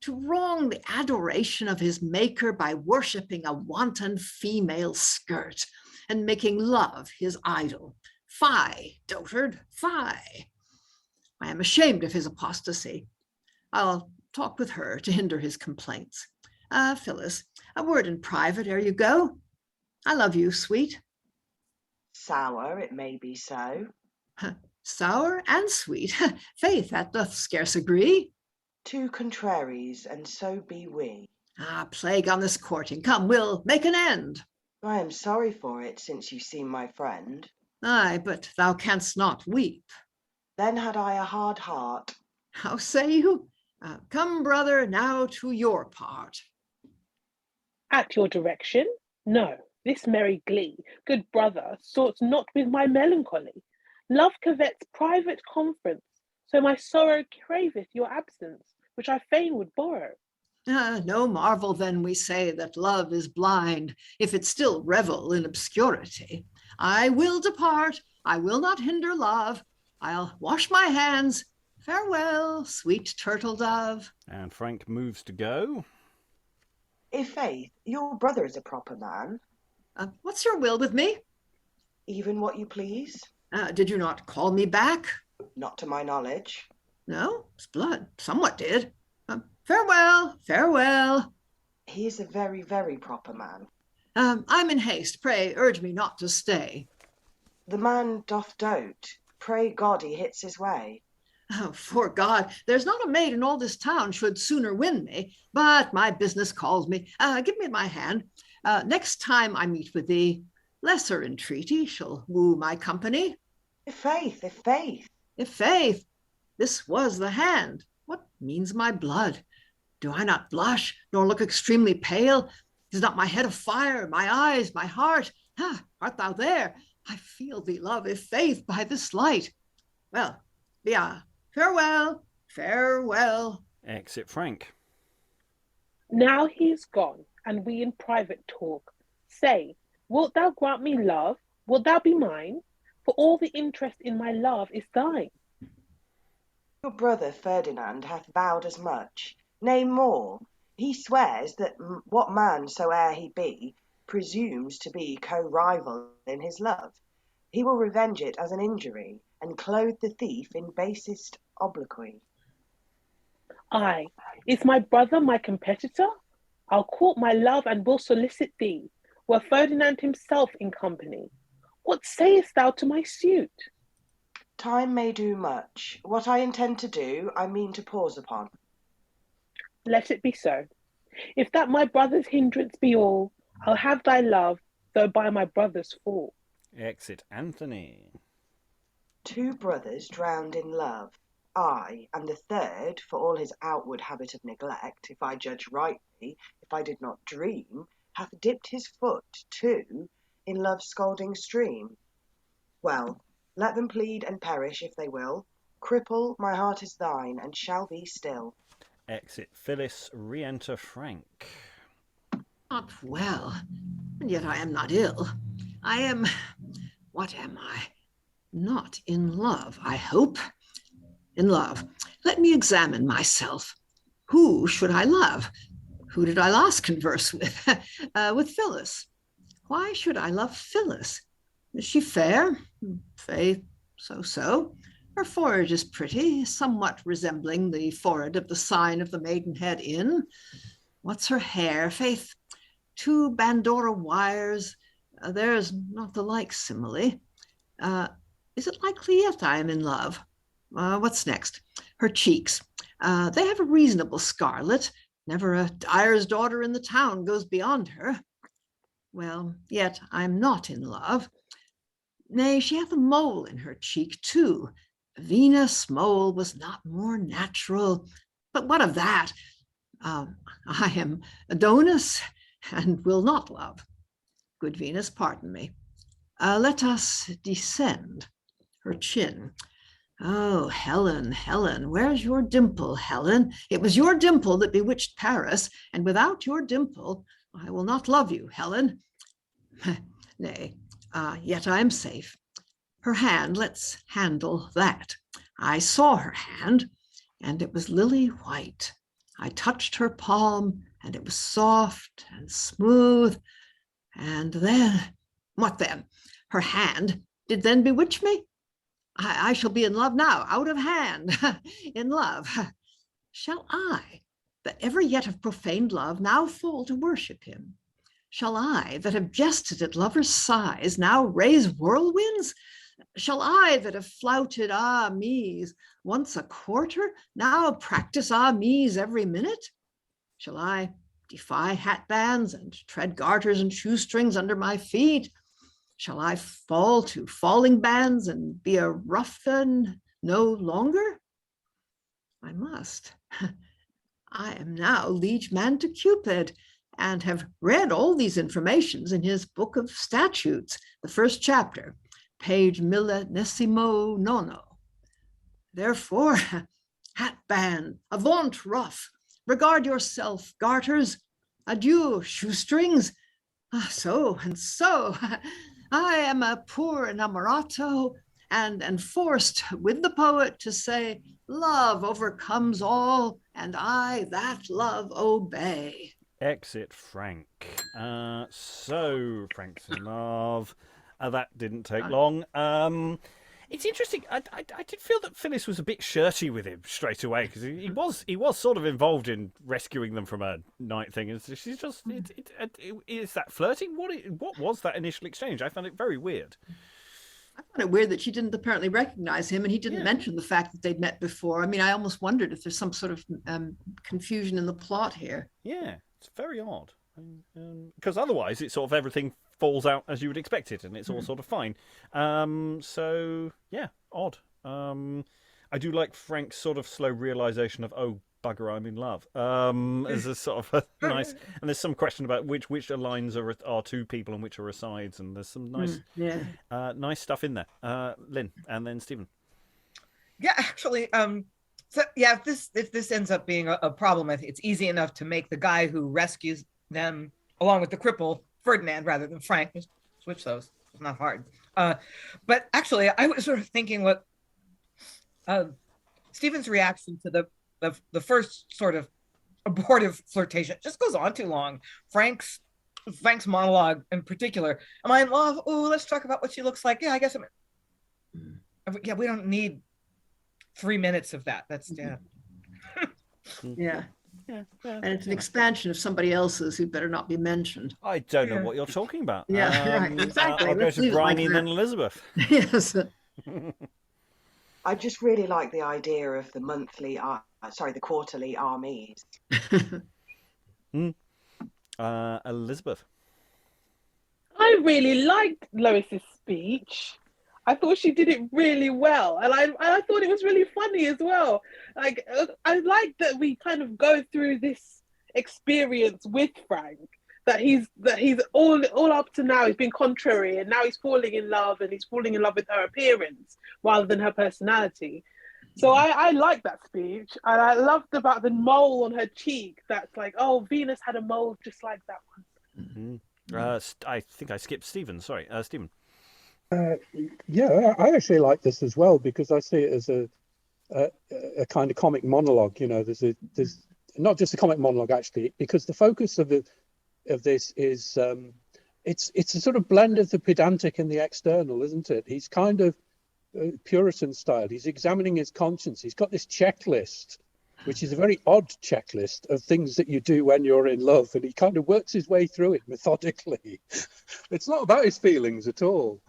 to wrong the adoration of his maker by worshipping a wanton female skirt and making love his idol. Fie, dotard, fie. I am ashamed of his apostasy. I'll talk with her to hinder his complaints. Phillis, a word in private ere you go. I love you, sweet. Sour, it may be so. Sour and sweet, faith, that doth scarce agree. Two contraries, and so be we. Plague on this courting. Come, we'll make an end. I am sorry for it, since you seem my friend. Aye, but thou canst not weep. Then had I a hard heart. How say you? Come, brother, now to your part. At your direction? No, this merry glee, good brother, sorts not with my melancholy. Love covets private conference, so my sorrow craveth your absence, which I fain would borrow. No marvel then we say that love is blind, if it still revel in obscurity. I will depart, I will not hinder love. I'll wash my hands. Farewell, sweet turtle dove. And Frank moves to go. I' faith, your brother is a proper man. What's your will with me? Even what you please. Did you not call me back? Not to my knowledge. No, s'blood, somewhat did. Farewell, farewell. He is a very, very proper man. I'm in haste. Pray urge me not to stay. The man doth dote. Pray God he hits his way. Oh, for God, there's not a maid in all this town should sooner win me, but my business calls me. Give me my hand. Next time I meet with thee, lesser entreaty shall woo my company. I' faith, I' faith. I' faith, this was the hand. What means my blood? Do I not blush, nor look extremely pale? Is not my head afire, my eyes, my heart? Art thou there? I feel thee, love, I' faith, by this light. Well, farewell, farewell. Exit Frank. Now he is gone, and we in private talk. Say, wilt thou grant me love? Wilt thou be mine? For all the interest in my love is thine. Your brother Ferdinand hath vowed as much. Nay, more, he swears that what man soe'er he be, presumes to be co-rival in his love. He will revenge it as an injury and clothe the thief in basest obloquy. Aye, is my brother my competitor? I'll court my love and will solicit thee, were Ferdinand himself in company. What sayest thou to my suit? Time may do much. What I intend to do, I mean to pause upon. Let it be so. If that my brother's hindrance be all, I'll have thy love, though by my brother's fall. Exit Anthony. 2 brothers drowned in love. I, and the third, for all his outward habit of neglect, if I judge rightly, if I did not dream, hath dipped his foot, too, in love's scalding stream. Well, let them plead and perish if they will. Cripple, my heart is thine, and shall be still. Exit Phillis, re-enter Frank. Not well, and yet I am not ill. I am, what am I? Not in love, I hope. In love. Let me examine myself. Who should I love? Who did I last converse with? With Phillis. Why should I love Phillis? Is she fair? Faith, so. Her forehead is pretty, somewhat resembling the forehead of the sign of the Maidenhead Inn. What's her hair? Faith, 2 Bandora wires. There's not the like simile. Is it likely yet I am in love? What's next? Her cheeks. They have a reasonable scarlet. Never a dyer's daughter in the town goes beyond her. Well, yet I'm not in love. Nay, she hath a mole in her cheek, too. Venus' mole was not more natural. But what of that? I am Adonis and will not love. Good Venus, pardon me. Let us descend. Her chin. Oh, Helen, where's your dimple, Helen? It was your dimple that bewitched Paris, and without your dimple, I will not love you, Helen. Nay, yet I am safe. Her hand, let's handle that. I saw her hand, and it was lily white. I touched her palm, and it was soft and smooth. And then, what then? Her hand did then bewitch me? I shall be in love now, out of hand, in love. Shall I, that ever yet have profaned love, now fall to worship him? Shall I, that have jested at lovers' sighs, now raise whirlwinds? Shall I, that have flouted me's once a quarter, now practice me's every minute? Shall I defy hatbands and tread garters and shoestrings under my feet? Shall I fall to falling bands and be a ruffian no longer? I must. I am now liege man to Cupid, and have read all these informations in his book of statutes, the first chapter, page 19. Therefore, hatband, avaunt ruff, regard yourself, garters, adieu, shoestrings. So and so. I am a poor inamorato, and forced with the poet to say, love overcomes all, and I that love obey. Exit Frank. So Frank's in love. That didn't take long. It's interesting. I did feel that Phillis was a bit shirty with him straight away, because he was sort of involved in rescuing them from a night thing. And she's just is that flirting? What was that initial exchange? I found it very weird. I found it weird that she didn't apparently recognize him, and he didn't mention the fact that they'd met before. I mean, I almost wondered if there's some sort of confusion in the plot here. Yeah, it's very odd. Because otherwise, it's sort of everything falls out as you would expect it, and it's all sort of fine. So yeah, odd. I do like Frank's sort of slow realization of, oh bugger, I'm in love. As a sort of a nice, and there's some question about which lines are 2 people and which are asides, and there's some nice nice stuff in there. Lynn, and then Stephen. Yeah, actually, so yeah, if this ends up being a problem, I think it's easy enough to make the guy who rescues them along with the cripple Ferdinand rather than Frank. Just switch those. It's not hard. But actually, I was sort of thinking what Stephen's reaction to the first sort of abortive flirtation just goes on too long. Frank's Frank's monologue in particular. Am I in love? Oh, let's talk about what she looks like. Yeah, I guess yeah, we don't need 3 minutes of that. That's Yeah. And it's an expansion of somebody else's who better not be mentioned. I don't know what you're talking about. Yeah, right, exactly. I'll go Let's to leave it like Briony that. then Elizabeth. Yes. I just really like the idea of the the quarterly armies. Elizabeth. I really liked Lois's speech. I thought she did it really well, and I thought it was really funny as well. Like, I like that we kind of go through this experience with Frank. That he's all up to now. He's been contrary, and now he's falling in love, and he's falling in love with her appearance rather than her personality. So I like that speech, and I loved about the mole on her cheek. That's like, oh, Venus had a mole just like that one. I think I skipped Stephen. Sorry, Stephen. Yeah, I actually like this as well because I see it as a kind of comic monologue. You know, there's not just a comic monologue actually, because the focus of this is it's a sort of blend of the pedantic and the external, isn't it? He's kind of Puritan style. He's examining his conscience. He's got this checklist, which is a very odd checklist of things that you do when you're in love, and he kind of works his way through it methodically. It's not about his feelings at all.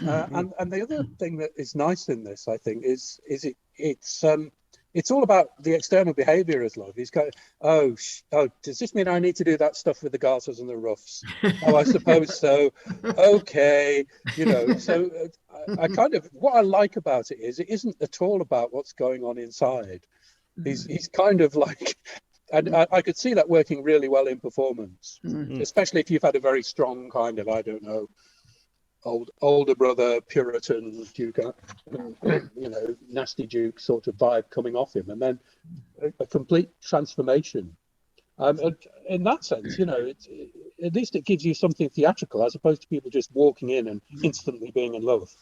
And the other thing that is nice in this, I think, is it's all about the external behaviour as love. He's going, oh, does this mean I need to do that stuff with the garters and the ruffs? Oh, I suppose so. Okay, you know. So I kind of, what I like about it is it isn't at all about what's going on inside. He's kind of like, and I could see that working really well in performance, especially if you've had a very strong kind of, I don't know, older brother Puritan Duke, you know, nasty Duke sort of vibe coming off him, and then a complete transformation. In that sense, you know, at least it gives you something theatrical as opposed to people just walking in and instantly being in love.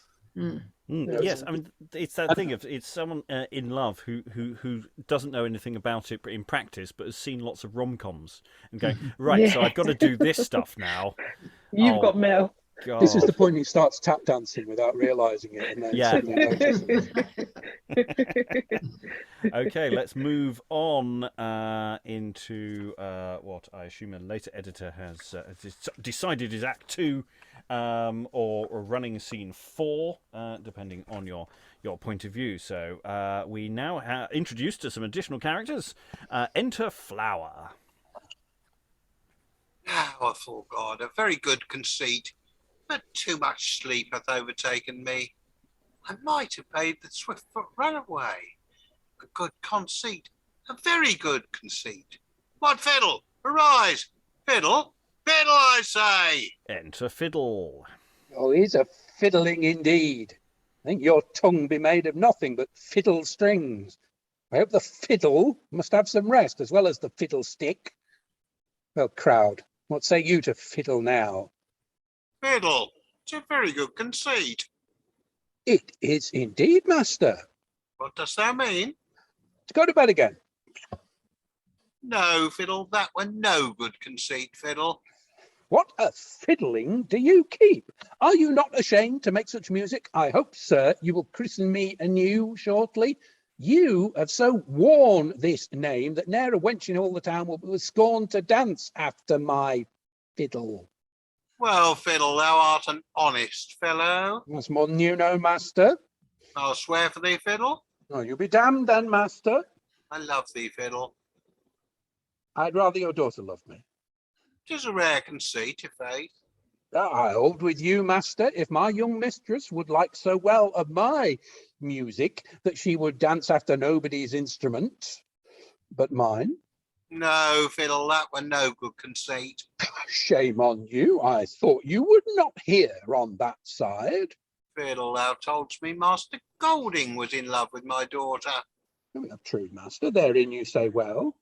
Yes, I mean, it's that thing of it's someone in love who doesn't know anything about it in practice, but has seen lots of rom-coms and going, right, so I've got to do this stuff now. You've got Mel. God. This is the point he starts tap dancing without realising it, and then suddenly notices. Okay, let's move on into what I assume a later editor has decided is Act 2 or running scene 4, depending on your point of view. So we now introduced to some additional characters. Enter Flower. Oh, for God, a very good conceit, but too much sleep hath overtaken me. I might have paid the Swiftfoot runaway. A good conceit, a very good conceit. What, Fiddle? Arise! Fiddle? Fiddle, I say! Enter Fiddle. Oh, he's a fiddling indeed. I think your tongue be made of nothing but fiddle strings. I hope the fiddle must have some rest as well as the fiddlestick. Well, crowd, what say you to Fiddle now? Fiddle, it's a very good conceit. It is indeed, master. What dost thou mean? To go to bed again. No, Fiddle, that were no good conceit, Fiddle. What a fiddling do you keep? Are you not ashamed to make such music? I hope, sir, you will christen me anew shortly. You have so worn this name that ne'er a wench in all the town will scorn to dance after my fiddle. Well, Fiddle, thou art an honest fellow. That's more than you know, master. I'll swear for thee, Fiddle. Oh, you be damned then, master. I love thee, Fiddle. I'd rather your daughter loved me. 'Tis a rare conceit, i' faith. I hold with you, master, if my young mistress would like so well of my music that she would dance after nobody's instrument but mine. No, Fiddle, that were no good conceit. Shame on you. I thought you would not hear on that side. Fiddle, thou toldst me Master Golding was in love with my daughter, True, master, therein you say well.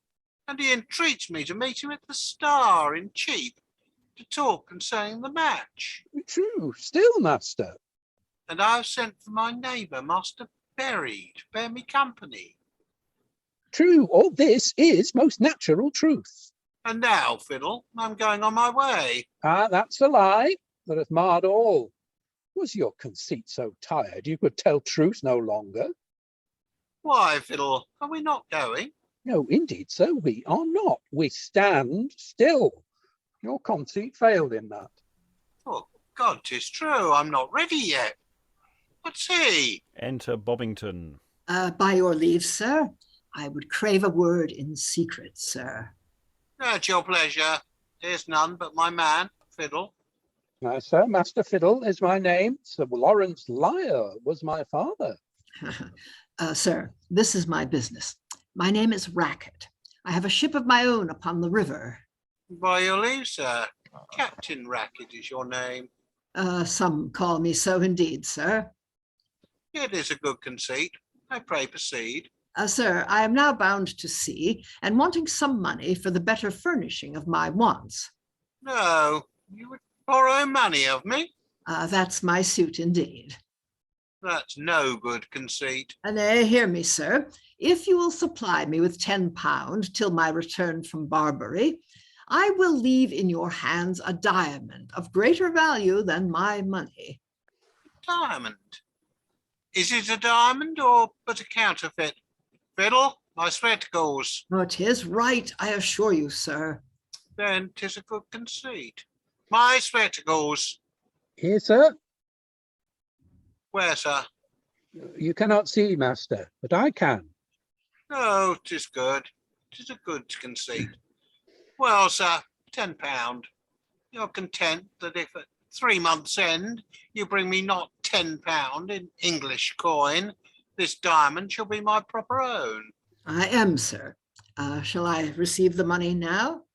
and he entreats me to meet him at the Star in Cheap to talk concerning the match. True, still, master. And I have sent for my neighbour, Master Berry, to bear me company. True, all this is most natural truth. And now, Fiddle, I'm going on my way. Ah, that's a lie that hath marred all. Was your conceit so tired you could tell truth no longer? Why, Fiddle, are we not going? No, indeed, sir, we are not. We stand still. Your conceit failed in that. Oh, God, 'tis true, I'm not ready yet. What's he? Enter Bobbington. By your leave, sir, I would crave a word in secret, sir. At your pleasure. There's none but my man, Fiddle. Sir, Master Fiddle is my name. Sir Lawrence Lyre was my father. Sir, this is my business. My name is Racket. I have a ship of my own upon the river. By your leave, sir. Captain Racket is your name. Some call me so indeed, sir. It is a good conceit. I pray proceed. Sir, I am now bound to sea and wanting some money for the better furnishing of my wants. No, you would borrow money of me? That's my suit indeed. That's no good conceit. Nay, hear me, sir. If you will supply me with £10 till my return from Barbary, I will leave in your hands a diamond of greater value than my money. Diamond? Is it a diamond or but a counterfeit? Fiddle, my spectacles. Oh, 'tis right, I assure you, sir. Then 'tis a good conceit. My spectacles. Here, sir. Where, sir? You cannot see, master, but I can. Oh, 'tis good. 'Tis a good conceit. Well, sir, £10. You're content that if at 3 months' end you bring me not £10 in English coin, this diamond shall be my proper own. I am, sir. Shall I receive the money now?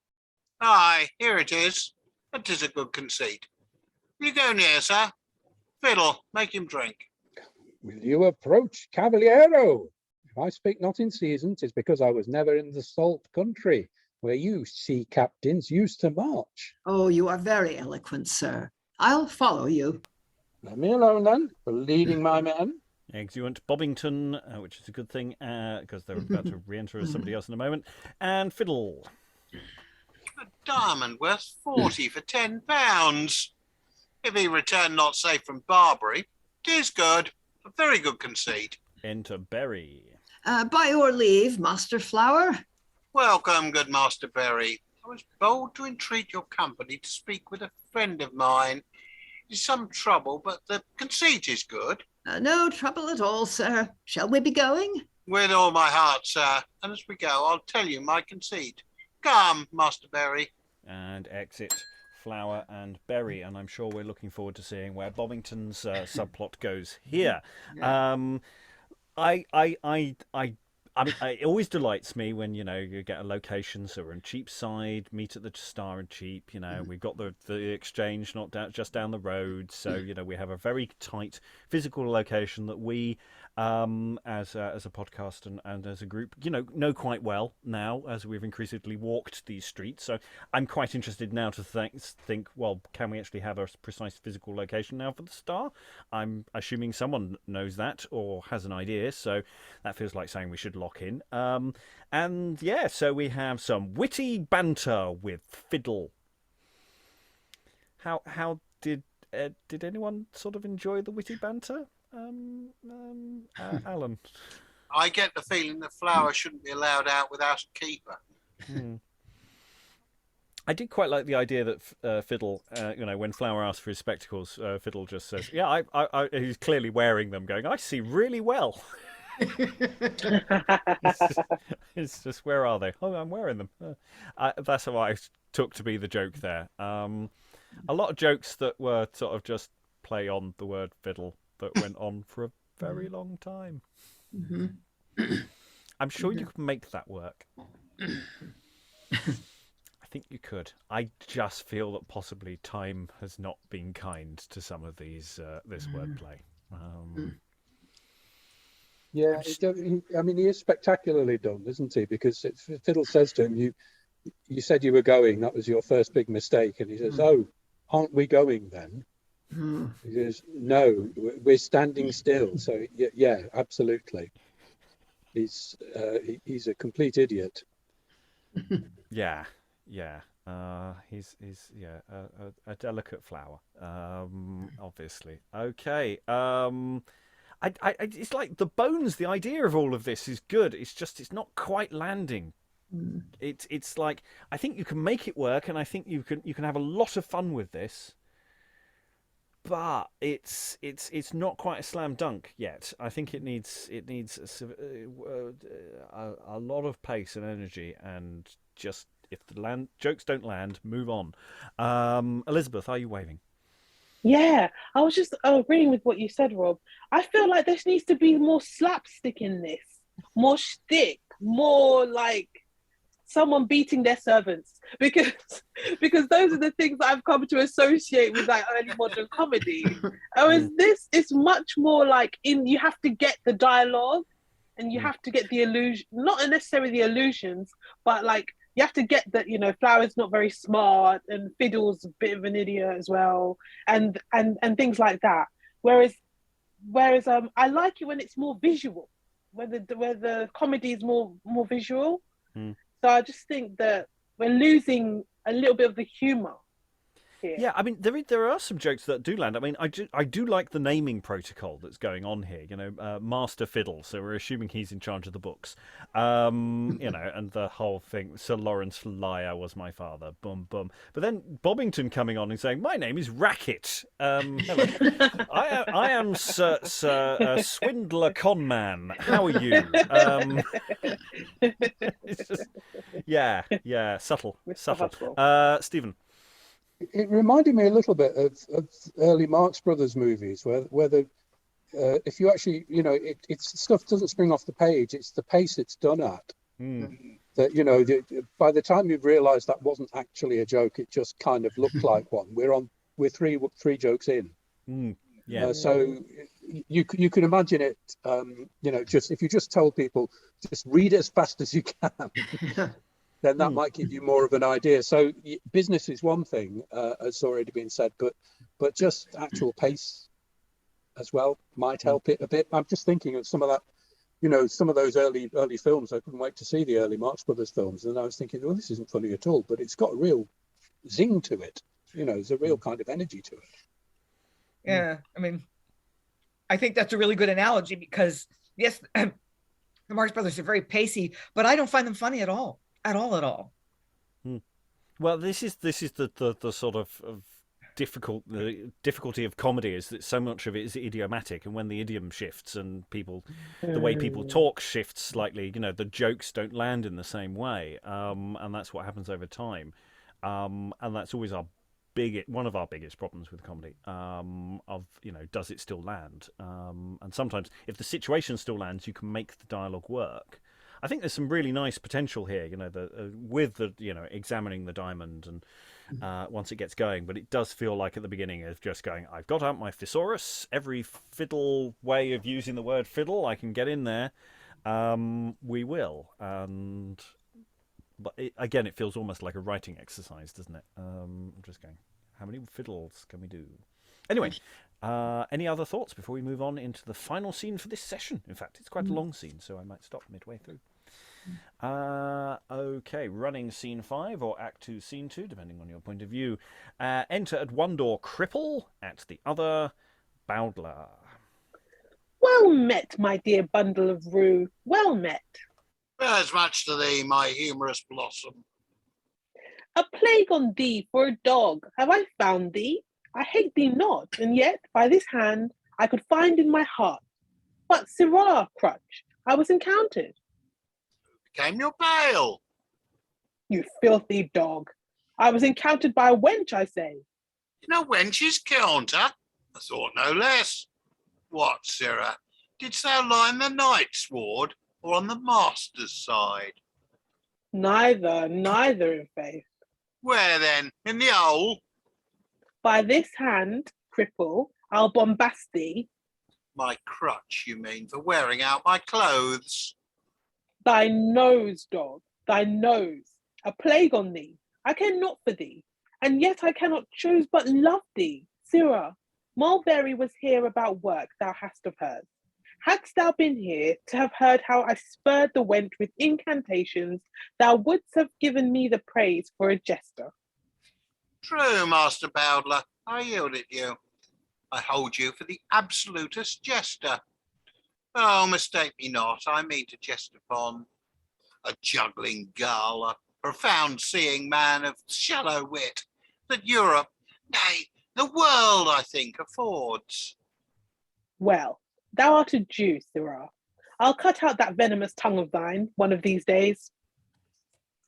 Aye, here it is. It is a good conceit. You go near, sir. Fiddle, make him drink. Will you approach, Cavaliero? If I speak not in season, 'tis because I was never in the salt country, where you sea captains used to march. Oh, you are very eloquent, sir. I'll follow you. Let me alone then, for leading my men. Exeunt Bobbington, which is a good thing because they're about to re-enter as somebody else in a moment. And Fiddle. A diamond worth 40 for £10. If he return not safe from Barbary, 'tis good. A very good conceit. Enter Berry. By your leave, Master Flower. Welcome, good Master Berry. I was bold to entreat your company to speak with a friend of mine. There's some trouble, but the conceit is good. No trouble at all, sir. Shall we be going? With all my heart, sir. And as we go, I'll tell you my conceit. Come, Master Berry. And exit Flower and Berry. And I'm sure we're looking forward to seeing where Bobbington's subplot goes here. I mean, it always delights me when, you know, you get a location. So we're in Cheapside, meet at the Star and Cheap. You know, we've got the exchange not just down the road. So, you know, we have a very tight physical location that we, as a podcast and as a group, you know quite well now as we've increasingly walked these streets. So I'm quite interested now to think, well, can we actually have a precise physical location now for the Star? I'm assuming someone knows that or has an idea. So that feels like saying we should lock in. And yeah, so we have some witty banter with Fiddle. How did anyone sort of enjoy the witty banter? Alan. I get the feeling that Flower shouldn't be allowed out without a keeper. I did quite like the idea that Fiddle, you know, when Flower asks for his spectacles, Fiddle just says, "Yeah, he's clearly wearing them." Going, "I see really well." It's just, where are they? Oh, I'm wearing them. That's what I took to be the joke there. A lot of jokes that were sort of just play on the word fiddle that went on for a very long time. I'm sure you could make that work. I think you could. I just feel that possibly time has not been kind to some of these this wordplay. Yeah, I mean, he is spectacularly done, isn't he? Because Fiddle says to him, you said you were going, that was your first big mistake. And he says, oh, aren't we going then? He says, no, we're standing still. So, yeah, absolutely. He's a complete idiot. Yeah. yeah. He's a delicate flower. Obviously. Okay. It's like the bones. The idea of all of this is good. It's just it's not quite landing. It's like I think you can make it work, and I think you can have a lot of fun with this. But it's not quite a slam dunk yet. I think it needs a lot of pace and energy, and just if the jokes don't land, move on. Elizabeth, are you waving? Yeah, I was just agreeing with what you said, Rob. I feel like there needs to be more slapstick in this, more shtick, more like someone beating their servants, because those are the things that I've come to associate with like early modern comedy. Whereas this is much more like you have to get the dialogue, and you have to get the illusion, not necessarily the illusions, but like you have to get that, Flower's not very smart and Fiddle's a bit of an idiot as well, and things like that. Whereas I like it when it's more visual, where the comedy is more visual. So I just think that we're losing a little bit of the humour here. Yeah, I mean, there are some jokes that do land. I mean, I do like the naming protocol that's going on here. Master Fiddle. So we're assuming he's in charge of the books. And the whole thing. Sir Lawrence Liar was my father. Boom, boom. But then Bobbington coming on and saying, "My name is Racket. Hello. I am Sir Swindler Conman. How are you?" It's just, yeah, subtle. Stephen. It reminded me a little bit of early Marx Brothers movies, where the if you actually, it's stuff doesn't spring off the page. It's the pace it's done at. That by the time you've realised that wasn't actually a joke, it just kind of looked like one. We're three jokes in. Yeah. So you can imagine it. Just if you just told people just read it as fast as you can. Then that might give you more of an idea. So business is one thing, as already been said, but just actual pace as well might help it a bit. I'm just thinking of some of that, some of those early films. I couldn't wait to see the early Marx Brothers films, and I was thinking, well, this isn't funny at all, but it's got a real zing to it. There's a real kind of energy to it. Yeah, I mean, I think that's a really good analogy because yes, the Marx Brothers are very pacey, but I don't find them funny at all. At all. Well, this is the sort of the difficulty of comedy is that so much of it is idiomatic, and when the idiom shifts and the way people talk shifts slightly, the jokes don't land in the same way, and that's what happens over time, and that's always one of our biggest problems with comedy. Does it still land? And sometimes, if the situation still lands, you can make the dialogue work. I think there's some really nice potential here, with the examining the diamond and once it gets going. But it does feel like at the beginning of just going, I've got out my thesaurus, every fiddle way of using the word fiddle I can get in there. We will. But again, it feels almost like a writing exercise, doesn't it? I'm just going, how many fiddles can we do? Anyway, any other thoughts before we move on into the final scene for this session? In fact, it's quite a long scene, so I might stop midway through. Okay, running scene 5 or act 2, scene 2, depending on your point of view. Enter at one door Cripple, at the other Bowdler. Well met, my dear bundle of rue. Well met. As much to thee, my humorous blossom. A plague on thee for a dog. Have I found thee? I hate thee not, and yet by this hand I could find in my heart. But sirrah, Crutch, I was encountered. Became your bail. You filthy dog. I was encountered by a wench, I say. In a wench's counter? I thought no less. What, sirrah? Didst thou lie in the knight's ward or on the master's side? Neither in faith. Where then? In the hole? By this hand, Cripple, I'll bombast thee. My crutch, you mean, for wearing out my clothes? Thy nose, dog, thy nose. A plague on thee. I care not for thee, and yet I cannot choose but love thee. Sirrah, Mulberry was here about work thou hast of hers. Hadst thou been here to have heard how I spurred the wench with incantations, thou wouldst have given me the praise for a jester. True, Master Bowdler, I yield it you. I hold you for the absolutest jester. Oh, mistake me not, I mean to jest upon a juggling gull, a profound seeing man of shallow wit, that Europe, nay, the world, I think, affords. Well, thou art a Jew, sirrah. I'll cut out that venomous tongue of thine one of these days.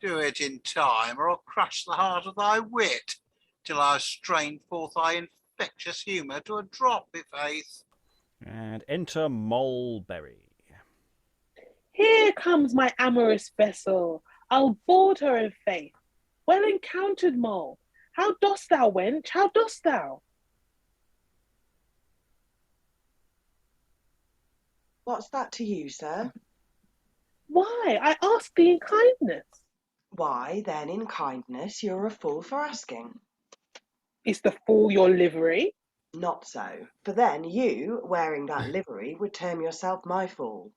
Do it in time, or I'll crush the heart of thy wit, till I strain forth thy infectious humour to a drop, i' faith. And enter Mulberry. Here comes my amorous vessel. I'll board her in faith. Well encountered, Moll. How dost thou, wench? How dost thou? What's that to you, sir? Why, I ask thee in kindness. Why, then, in kindness, you're a fool for asking. Is the fool your livery? Not so, for then you, wearing that livery, would term yourself my fool.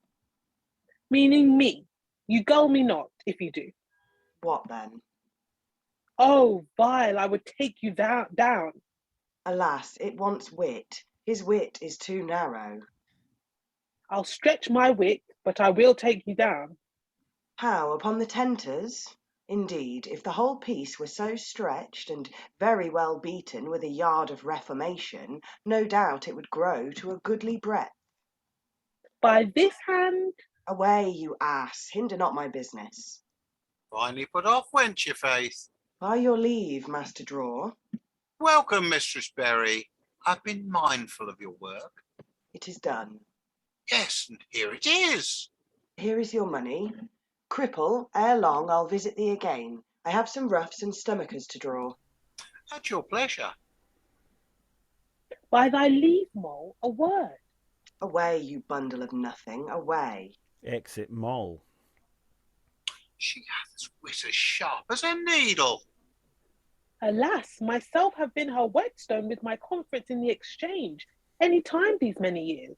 Meaning me. You gull me not, if you do. What then? Oh, vile, I would take you down. Alas, it wants wit. His wit is too narrow. I'll stretch my wit, but I will take you down. How, upon the tenters? Indeed, if the whole piece were so stretched and very well beaten with a yard of reformation, no doubt it would grow to a goodly breadth. By this hand? Away, you ass, hinder not my business. Finely put off, wench, i' faith. By your leave, Master Drawer. Welcome, Mistress Berry. I've been mindful of your work. It is done. Yes, and here it is. Here is your money. Cripple, ere long I'll visit thee again. I have some roughs and stomachers to draw. At your pleasure. By thy leave, Moll, a word. Away, you bundle of nothing, away. Exit Moll. She hath wit as sharp as a needle. Alas, myself have been her whetstone with my conference in the exchange, any time these many years.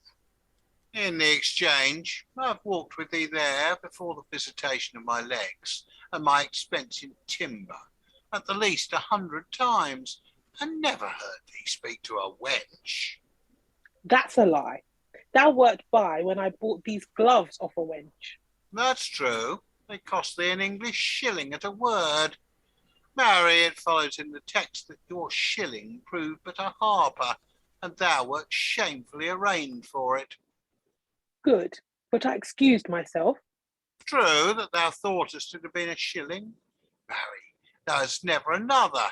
In the exchange, I've walked with thee there before the visitation of my legs and my expense in timber, at the least 100 times, and never heard thee speak to a wench. That's a lie. Thou wert by when I bought these gloves off a wench. That's true. They cost thee an English shilling at a word. Marry, it follows in the text that your shilling proved but a harper, and thou wert shamefully arraigned for it. Good, but I excused myself. True that thou thoughtest it had been a shilling. Marry, thou hast never another,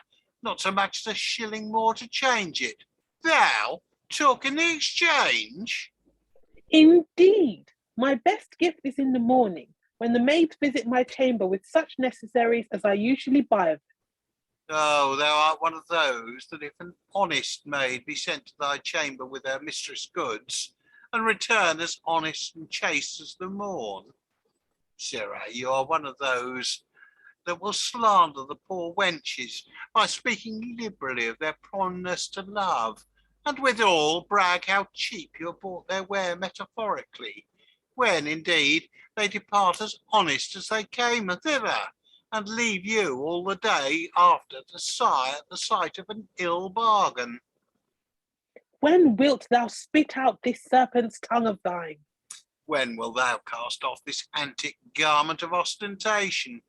not so much as a shilling more to change it. Thou took in the exchange? Indeed, my best gift is in the morning, when the maids visit my chamber with such necessaries as I usually buy of them. Oh, thou art one of those that if an honest maid be sent to thy chamber with her mistress' goods, and return as honest and chaste as the morn. Sirrah, you are one of those that will slander the poor wenches by speaking liberally of their proneness to love, and withal brag how cheap you have bought their wear metaphorically, when indeed they depart as honest as they came thither, and leave you all the day after to sigh at the sight of an ill bargain. When wilt thou spit out this serpent's tongue of thine? When wilt thou cast off this antic garment of ostentation?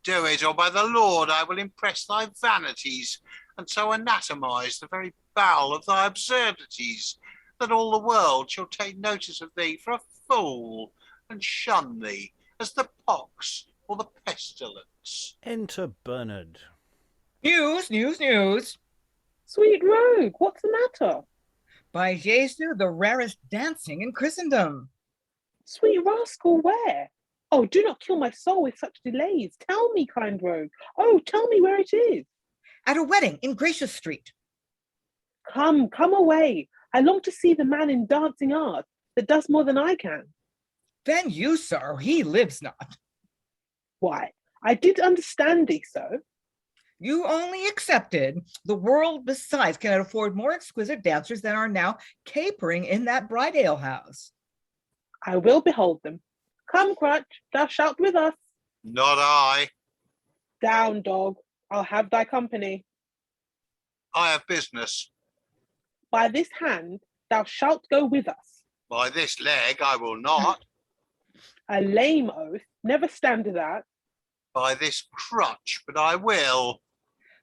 Do it, or by the Lord I will impress thy vanities, and so anatomize the very bowel of thy absurdities, that all the world shall take notice of thee for a fool, and shun thee as the pox or the pestilence. Enter Bernard. News, news, news. Sweet rogue, what's the matter? By Jesu, the rarest dancing in Christendom. Sweet rascal, where? Oh, do not kill my soul with such delays. Tell me, kind rogue. Oh, tell me where it is. At a wedding in Gracious Street. Come away. I long to see the man in dancing art that does more than I can. Then you, sir, he lives not. Why, I did understand thee so. You only accepted. The world besides cannot afford more exquisite dancers than are now capering in that bright alehouse. I will behold them. Come, Crutch, thou shalt with us. Not I. Down, dog, I'll have thy company. I have business. By this hand, thou shalt go with us. By this leg I will not. A lame oath, never stand to that. By this crutch, but I will.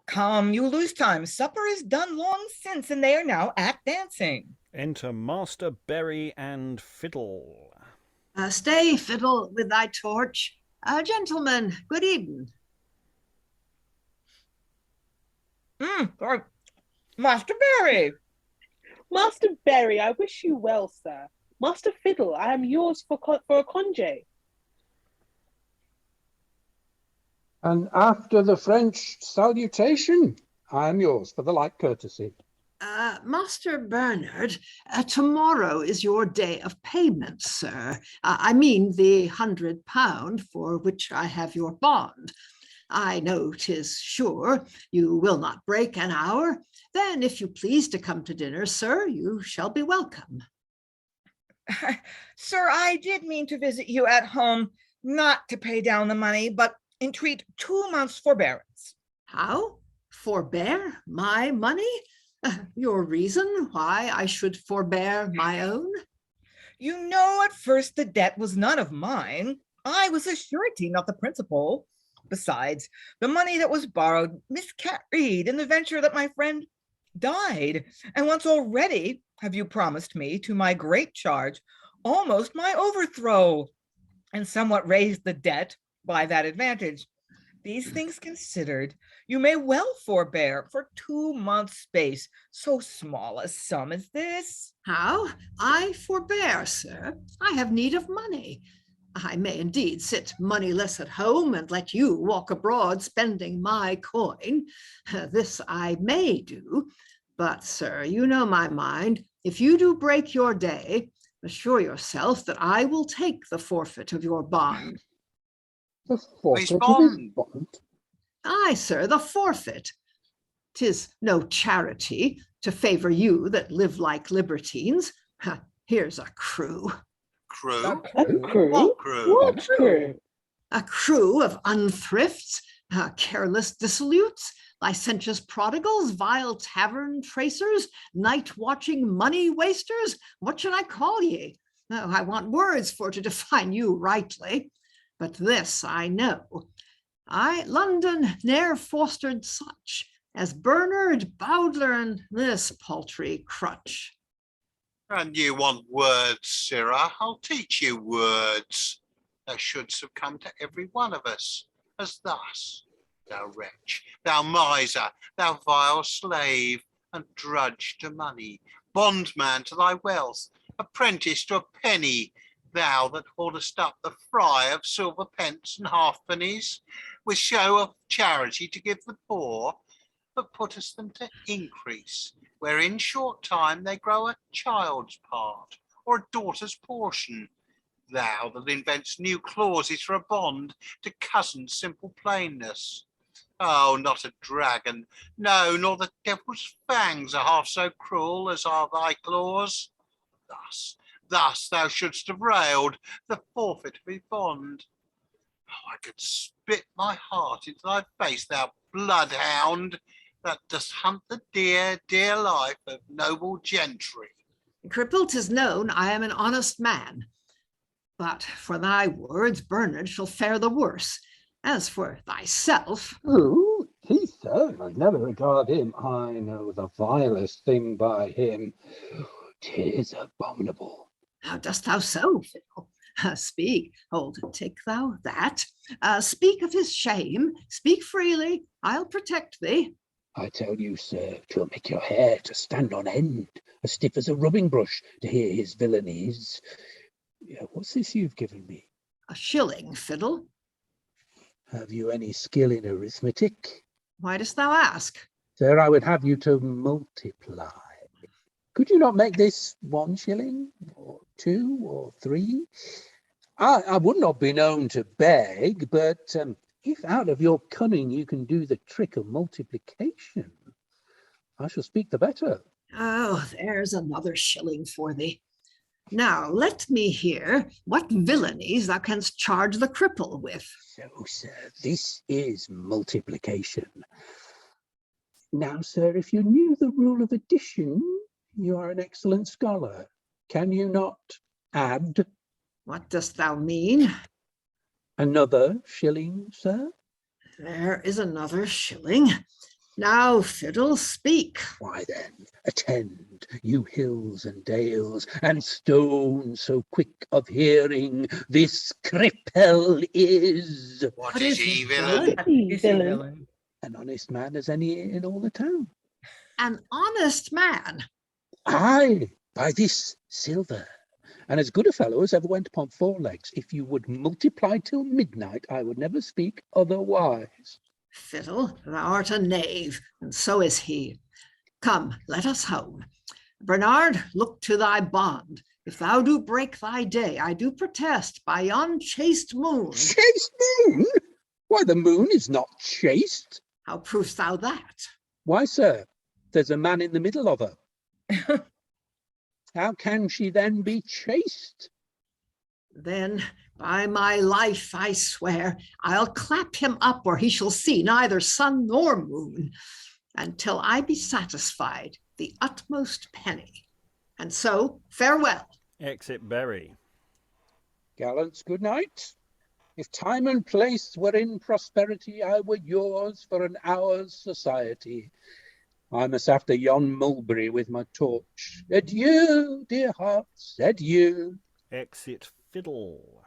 Come, you lose time. Supper is done long since, and they are now at dancing. Enter Master Berry and Fiddle. Stay, Fiddle, with thy torch. Gentlemen, good evening. Sorry. Master Berry. Master Berry, I wish you well, sir. Master Fiddle, I am yours for a congé. And after the French salutation, I am yours for the like courtesy. Master Bernard, tomorrow is your day of payment, sir. I mean the £100 for which I have your bond. I know 'tis sure you will not break an hour. Then, if you please to come to dinner, sir, you shall be welcome. Sir, I did mean to visit you at home, not to pay down the money, but entreat 2 months' forbearance. How? Forbear my money? Your reason why I should forbear my own? You know, at first the debt was none of mine. I was a surety, not the principal. Besides, the money that was borrowed miscarried in the venture that my friend died. And once already have you promised me, to my great charge, almost my overthrow, and somewhat raised the debt by that advantage. These things considered, you may well forbear for 2 months' space, so small a sum as this. How? I forbear, sir. I have need of money. I may indeed sit moneyless at home and let you walk abroad spending my coin. This I may do. But, sir, you know my mind. If you do break your day, assure yourself that I will take the forfeit of your bond. The forfeit of his bond. bond? Aye, sir, the forfeit. 'Tis no charity to favor you that live like libertines. Here's a crew. Crew? A crew? What crew? What crew? A crew of unthrifts, careless dissolutes, licentious prodigals, vile tavern tracers, night-watching money wasters. What should I call ye? Oh, I want words for to define you rightly. But this I know. London ne'er fostered such as Bernard, Bowdler, and this paltry crutch. And you want words, sirrah? I'll teach you words. Thou shouldst have come to every one of us, as thus. Thou wretch, thou miser, thou vile slave, and drudge to money, bondman to thy wealth, apprentice to a penny, thou that hoardest up the fry of silver pence and halfpennies, with show of charity to give the poor, but puttest them to increase, where in short time they grow a child's part, or a daughter's portion. Thou that invents new clauses for a bond to cozen simple plainness. Oh, not a dragon, no, nor the devil's fangs are half so cruel as are thy claws. Thus thou shouldst have railed, the forfeit of his bond. Oh, I could spit my heart into thy face, thou bloodhound, that dost hunt the dear, dear life of noble gentry. Cripple, 'tis known I am an honest man. But for thy words, Bernard shall fare the worse. As for thyself... Oh, he certainly never regard him. I know the vilest thing by him. 'Tis abominable. How dost thou so, Fiddle? Speak, hold, take thou that. Speak of his shame, speak freely, I'll protect thee. I tell you, sir, 'twill make your hair to stand on end, as stiff as a rubbing brush, to hear his villainies. What's this you've given me? A shilling, Fiddle. Have you any skill in arithmetic? Why dost thou ask? Sir, I would have you to multiply. Could you not make this 1 shilling, or 2, or 3? I would not be known to beg, but If out of your cunning you can do the trick of multiplication, I shall speak the better. Oh, there's another shilling for thee. Now let me hear what villainies thou canst charge the cripple with. So, sir, this is multiplication. Now, sir, if you knew the rule of addition, you are an excellent scholar. Can you not add What dost thou mean? another shilling, sir? There is another shilling. Now, Fiddle, speak. Why then, attend, you hills and dales, and stones so quick of hearing, this cripple is What What is is he, it, villain? Is he Villain. villain? an honest man as any in all the town. An honest man. Aye, by this silver, and as good a fellow as ever went upon four legs. If you would multiply till midnight, I would never speak otherwise. Fiddle, thou art a knave, and so is he. Come, let us home. Bernard, look to thy bond. If thou do break thy day, I do protest by yon chaste moon. Chaste moon? Why, the moon is not chaste. How provest thou that? Why, sir, there's a man in the middle of her. How can she then be chaste? Then, by my life, I swear, I'll clap him up where he shall see neither sun nor moon, until I be satisfied the utmost penny. And so, farewell. Exit Berry. Gallants, good night. If time and place were in prosperity, I were yours for an hour's society. I must after yon mulberry with my torch. Adieu, dear hearts, adieu. Exit Fiddle.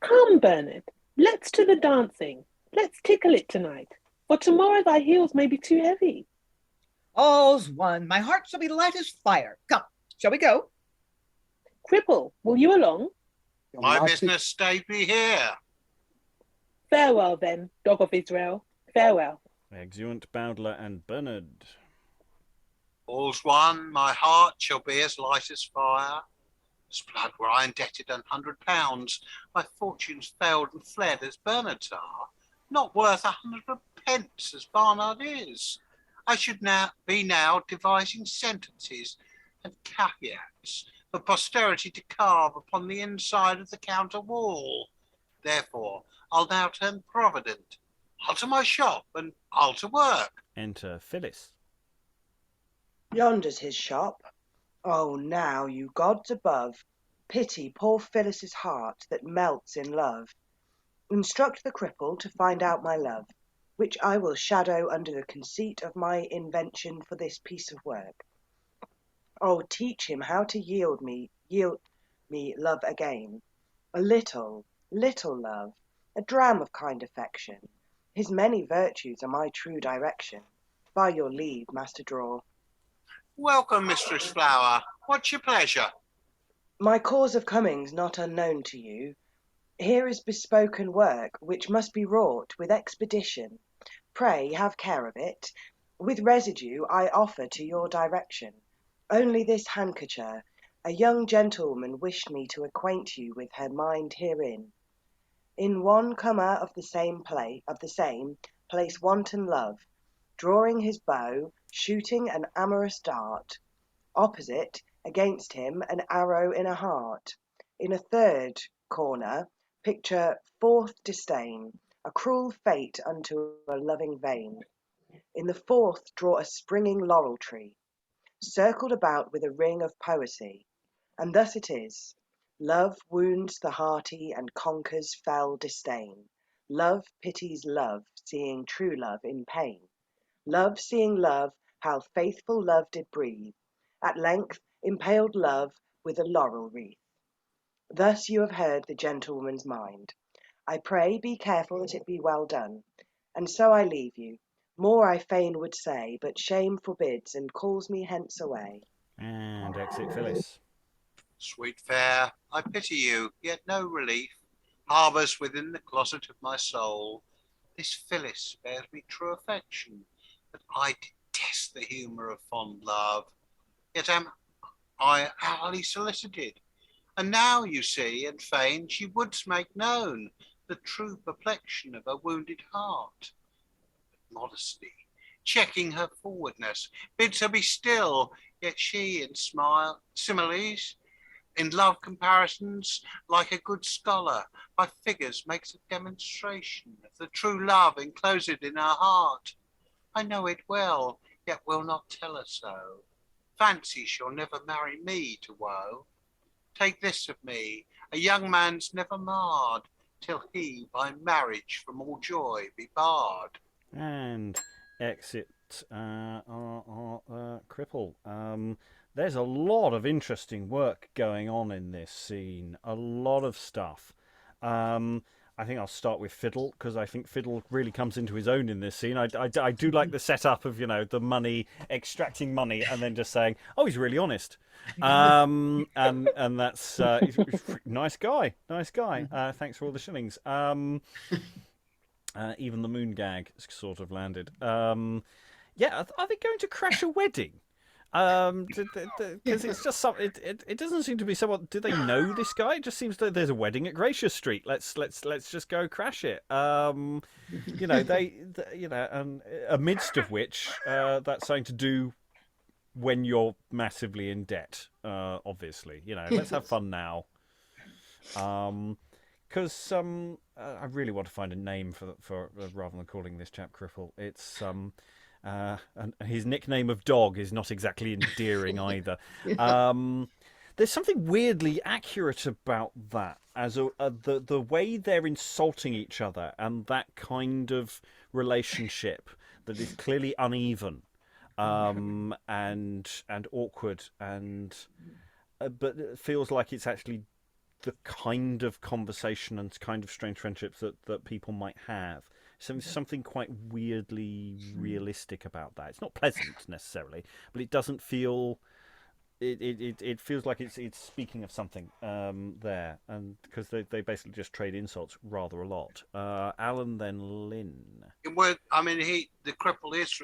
Come, Bernard, let's to the dancing. Let's tickle it tonight, for tomorrow thy heels may be too heavy. All's one. My heart shall be light as fire. Come, shall we go? Cripple, will you along? Your My master- business stayed me here. Farewell then, dog of Israel, farewell. Exeunt Bowdler and Bernard. All's one, my heart shall be as light as fire. As blood were I indebted £100. My fortunes failed and fled as Bernard's are. Not worth 100 pence as Barnard is. I should now be devising sentences and caveats for posterity to carve upon the inside of the counter wall. Therefore, I'll now turn provident. I'll to my shop and I'll to work. Enter Phillis. Yonder's his shop. Oh, now, you gods above, pity poor Phillis's heart that melts in love. Instruct the cripple to find out my love, which I will shadow under the conceit of my invention for this piece of work. Oh, teach him how to yield me love again. A little love, a dram of kind affection. His many virtues are my true direction. By your leave, Master Draw. Welcome, Mistress Flower. What's your pleasure? My cause of coming's not unknown to you. Here is bespoken work which must be wrought with expedition. Pray have care of it. With residue I offer to your direction. Only this handkercher, a young gentlewoman wished me to acquaint you with her mind herein. In one comma of the same place wanton love, drawing his bow, shooting an amorous dart. Opposite, against him, an arrow in a heart. In a third corner, picture fourth disdain, a cruel fate unto a loving vein. In the fourth, draw a springing laurel tree, circled about with a ring of poesy. And thus it is. Love wounds the hearty and conquers fell disdain. Love pities love, seeing true love in pain. Love seeing love, how faithful love did breathe. At length impaled love with a laurel wreath. Thus you have heard the gentlewoman's mind. I pray be careful that it be well done. And so I leave you. More I fain would say, but shame forbids and calls me hence away. And exit Phillis. Sweet fair, I pity you, yet no relief harbours within the closet of my soul. This Phillis bears me true affection, but I detest the humour of fond love. Yet am I hourly solicited, and now you see and fain she would make known the true perplexion of her wounded heart. But modesty, checking her forwardness, bids her be still, yet she, in smile, similes, in love comparisons, like a good scholar, by figures makes a demonstration of the true love enclosed in her heart. I know it well, yet will not tell her so. Fancy she'll never marry me to woe. Take this of me, a young man's never marred, till he by marriage from all joy be barred. And exit Cripple. There's a lot of interesting work going on in this scene. A lot of stuff. I think I'll start with Fiddle, because I think Fiddle really comes into his own in this scene. I do like the setup of, the money, extracting money, and then just saying, oh, he's really honest. And that's nice guy. Thanks for all the shillings. Even the moon gag sort of landed. Are they going to crash a wedding? Because it's just something. It doesn't seem to be someone. Do they know this guy? It just seems that there's a wedding at Gracious Street. Let's just go crash it. And amidst of which, that's something to do when you're massively in debt. Obviously, let's have fun now. Because I really want to find a name for rather than calling this chap Cripple. It's and his nickname of dog is not exactly endearing either. There's something weirdly accurate about that, as the way they're insulting each other and that kind of relationship that is clearly uneven and awkward but it feels like it's actually the kind of conversation and kind of strange friendships that people might have. Something quite weirdly realistic about that. It's not pleasant necessarily, but it doesn't feel. It feels like it's speaking of something there, and because they basically just trade insults rather a lot. Alan, then Lynn. Well, I mean, the cripple is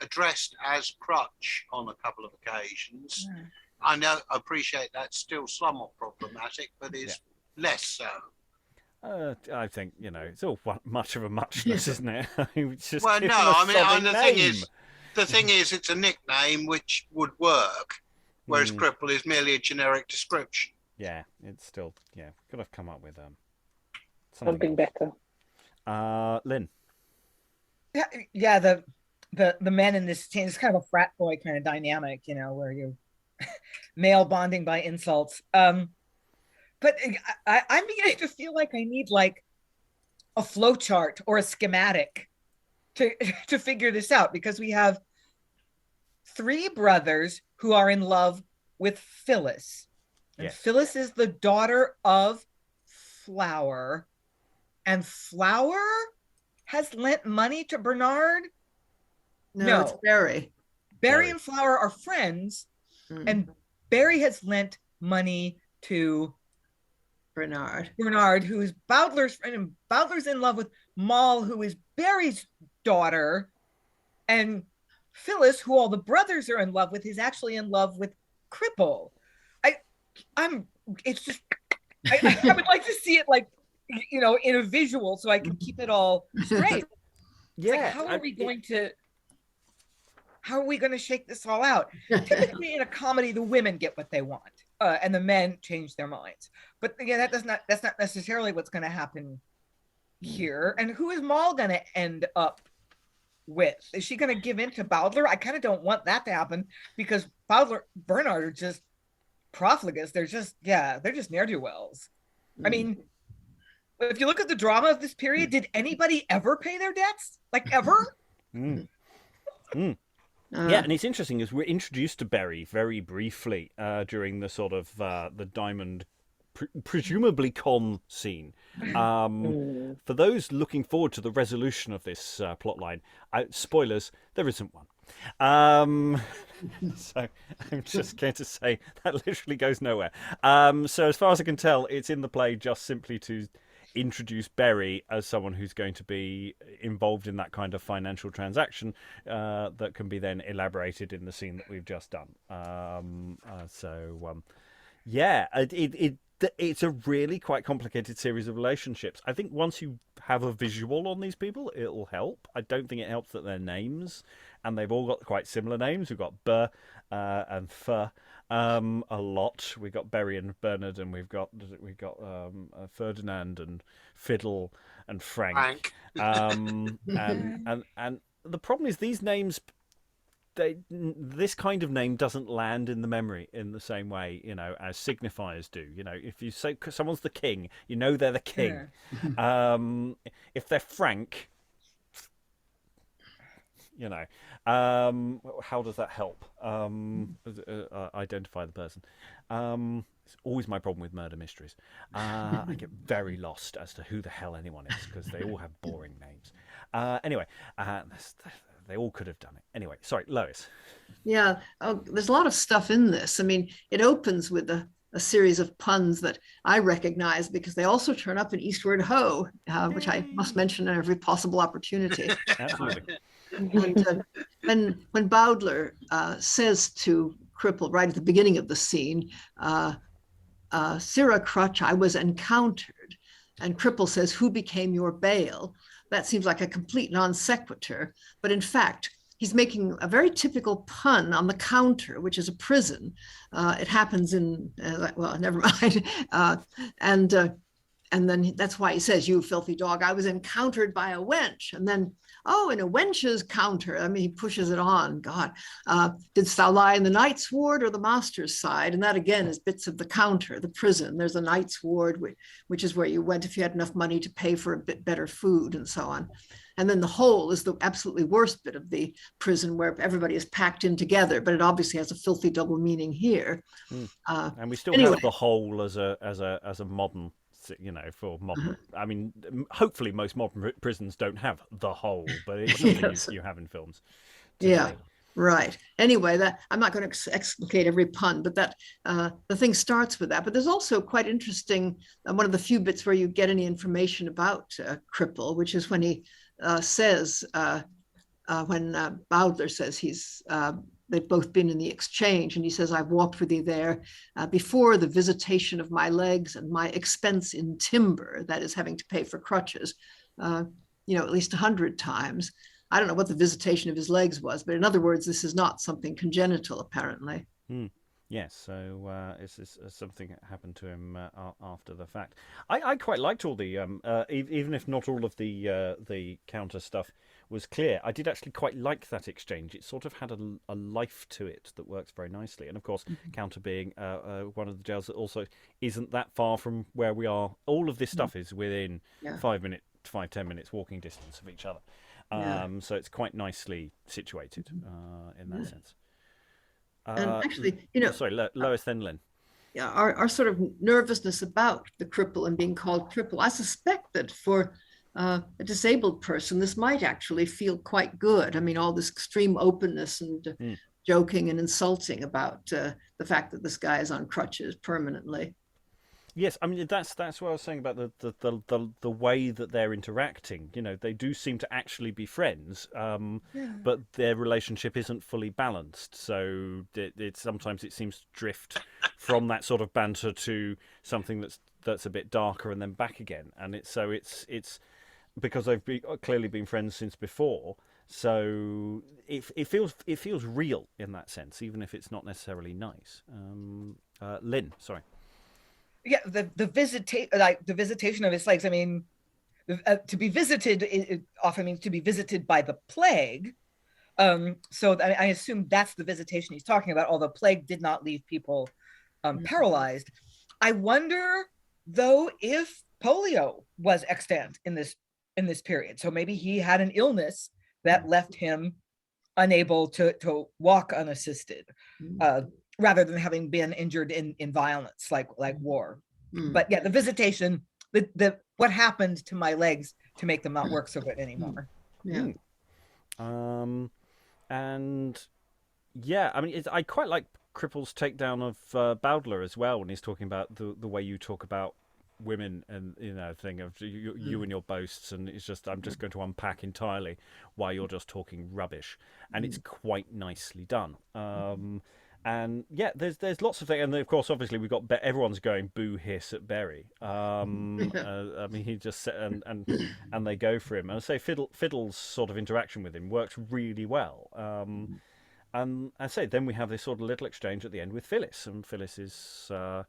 addressed as crutch on a couple of occasions. Yeah. I appreciate that's still somewhat problematic, but is less so. I think it's all much of a muchness, isn't it? It's just well, no, the thing is, it's a nickname which would work, whereas cripple is merely a generic description. Yeah, it's still could have come up with something better. Lynn. Yeah. The men in this team is kind of a frat boy kind of dynamic, where you male bonding by insults. But I'm beginning to feel like I need like a flow chart or a schematic to figure this out, because we have three brothers who are in love with Phillis. And yes. Phillis is the daughter of Flower. And Flower has lent money to Bernard? No, it's Barry. Barry and Flower are friends, and Barry has lent money to Bernard, who is Bowdler's friend, and Bowdler's in love with Moll, who is Barry's daughter, and Phillis, who all the brothers are in love with, is actually in love with Cripple. I would like to see it like, in a visual so I can keep it all straight. Yeah. How are we going to shake this all out? Typically in a comedy, the women get what they want. And the men change their minds. But again, that's not necessarily what's going to happen here. And who is Moll going to end up with? Is she going to give in to Bowdler? I kind of don't want that to happen, because Bernard are just profligates. They're just ne'er-do-wells. I mean, if you look at the drama of this period, did anybody ever pay their debts? Like, ever? Yeah, and it's interesting as we're introduced to Barry very briefly during the sort of the Diamond, presumably con scene. For those looking forward to the resolution of this plotline, spoilers, there isn't one. So I'm just going to say that literally goes nowhere. So as far as I can tell, it's in the play just simply to introduce Barry as someone who's going to be involved in that kind of financial transaction that can be then elaborated in the scene that we've just done. it's a really quite complicated series of relationships. I think once you have a visual on these people, it'll help. I don't think it helps that they're names, and they've all got quite similar names. We've got Burr and Fur a lot. We've got Berry and Bernard, and we've got Ferdinand and Fiddle and Frank. And the problem is these names. This kind of name doesn't land in the memory in the same way, as signifiers do. If you say someone's the king, they're the king. If they're Frank, how does that help identify the person? It's always my problem with murder mysteries. I get very lost as to who the hell anyone is because they all have boring names. Anyway, they all could have done it. Anyway, sorry, Lois. Yeah, there's a lot of stuff in this. I mean, it opens with a series of puns that I recognize because they also turn up in Eastward Ho, which I must mention at every possible opportunity. Absolutely. And when Bowdler says to Cripple right at the beginning of the scene, Sirrah Crutch, I was encountered. And Cripple says, who became your bail? That seems like a complete non sequitur, but in fact, he's making a very typical pun on the counter, which is a prison. It happens in, well, never mind. And then that's why he says, you filthy dog, I was encountered by a wench. And then, oh, in a wench's counter. I mean, he pushes it on. God, didst thou lie in the knight's ward or the master's side? And that again is bits of the counter, the prison. There's a knight's ward, which is where you went if you had enough money to pay for a bit better food and so on. And then the hole is the absolutely worst bit of the prison where everybody is packed in together, but it obviously has a filthy double meaning here. And we still have the hole as a modern, for modern. I mean, hopefully most modern prisons don't have the hole, but it's something you have in films today. Yeah, right. Anyway, that I'm not going to explicate every pun, but that the thing starts with that. But there's also quite interesting, one of the few bits where you get any information about Cripple, which is when he says, when Bowdler says they've both been in the exchange, and he says, I've walked with you there before the visitation of my legs and my expense in timber, that is having to pay for crutches, at least 100 times. I don't know what the visitation of his legs was, but in other words, this is not something congenital, apparently. Yes, so it's something that happened to him after the fact. I quite liked all the, even if not all of the counter stuff was clear, I did actually quite like that exchange. It sort of had a life to it that works very nicely. And of course, counter being one of the jails that also isn't that far from where we are. All of this stuff is within 5-10 minutes walking distance of each other. So it's quite nicely situated in that sense. And actually, sorry, Lois, then Lynn. Yeah, our sort of nervousness about the cripple and being called cripple, I suspect that for a disabled person, this might actually feel quite good. I mean, all this extreme openness and joking and insulting about the fact that this guy is on crutches permanently. Yes, I mean that's what I was saying about the way that they're interacting. They do seem to actually be friends, but their relationship isn't fully balanced. So sometimes it seems to drift from that sort of banter to something that's a bit darker and then back again. And it's because they've clearly been friends since before. So it feels real in that sense, even if it's not necessarily nice. Lynn, sorry. Yeah, the visitation of his legs. I mean, to be visited it often means to be visited by the plague. So I assume that's the visitation he's talking about. Although plague did not leave people paralyzed. I wonder though if polio was extant in this period. So maybe he had an illness that left him unable to walk unassisted. Rather than having been injured in violence like war. But yeah, the visitation, what happened to my legs to make them not work so good anymore. And yeah, I mean, I quite like Cripple's takedown of Bowdler as well when he's talking about the way you talk about women and thing of you and your boasts, and it's just I'm just going to unpack entirely why you're just talking rubbish, and it's quite nicely done. And yeah, there's lots of things, and of course, obviously, we've got everyone's going boo hiss at Berry. I mean, he just and they go for him. And I say Fiddle's sort of interaction with him works really well. And I say then we have this sort of little exchange at the end with Phillis, and Phillis is with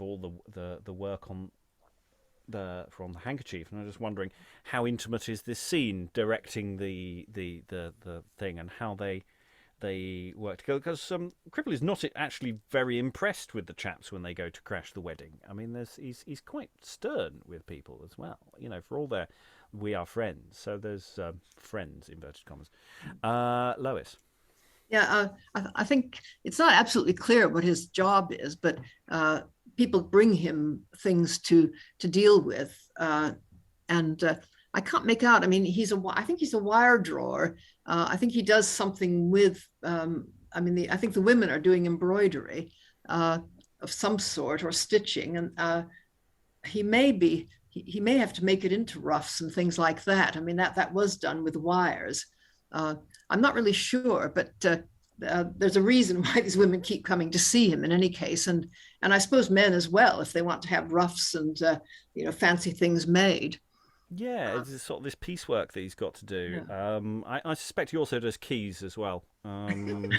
all the work on from the handkerchief, and I'm just wondering how intimate is this scene directing the thing, and how they work together, because Cripple is not actually very impressed with the chaps when they go to crash the wedding. I mean, he's quite stern with people as well, for all their we are friends. So there's friends, inverted commas. Lois. Yeah, I think it's not absolutely clear what his job is, but people bring him things to deal with, and I can't make out. I mean, I think he's a wire drawer. I think he does something with. I think the women are doing embroidery of some sort or stitching, and he may have to make it into ruffs and things like that. I mean, that was done with wires. I'm not really sure, but there's a reason why these women keep coming to see him in any case, and I suppose men as well, if they want to have ruffs and fancy things made. Yeah, it's sort of this piecework that he's got to do. Yeah. I suspect he also does keys as well. I'm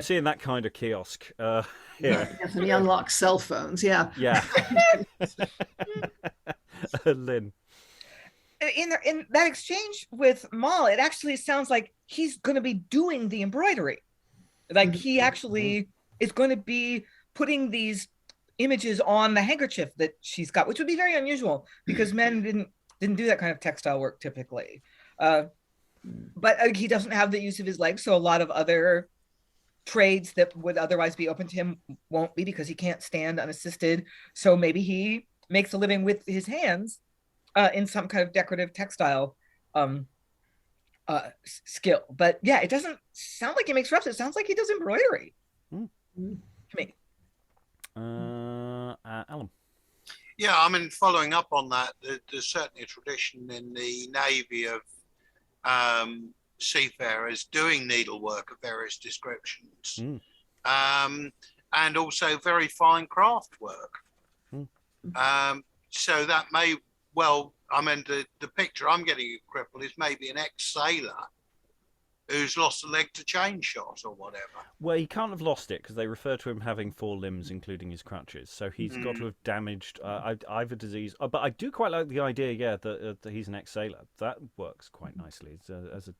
seeing that kind of kiosk here. Yes, and he unlocks cell phones. Yeah. Yeah. Lynn. In that exchange with Moll, it actually sounds like he's going to be doing the embroidery. Like he actually is going to be putting these images on the handkerchief that she's got, which would be very unusual because men didn't do that kind of textile work typically. But he doesn't have the use of his legs, so a lot of other trades that would otherwise be open to him won't be because he can't stand unassisted. So maybe he makes a living with his hands in some kind of decorative textile skill. But yeah, it doesn't sound like he makes ruffs. It sounds like he does embroidery to me. Alan. Yeah, I mean, following up on that, there's certainly a tradition in the Navy of seafarers doing needlework of various descriptions, and also very fine craft work. So that may well, I mean, the picture I'm getting of Cripple is maybe an ex-sailor who's lost a leg to chain shot or whatever. Well, he can't have lost it because they refer to him having 4 limbs, including his crutches. So he's got to have damaged either disease. But I do quite like the idea, that he's an ex-sailor. That works quite nicely as a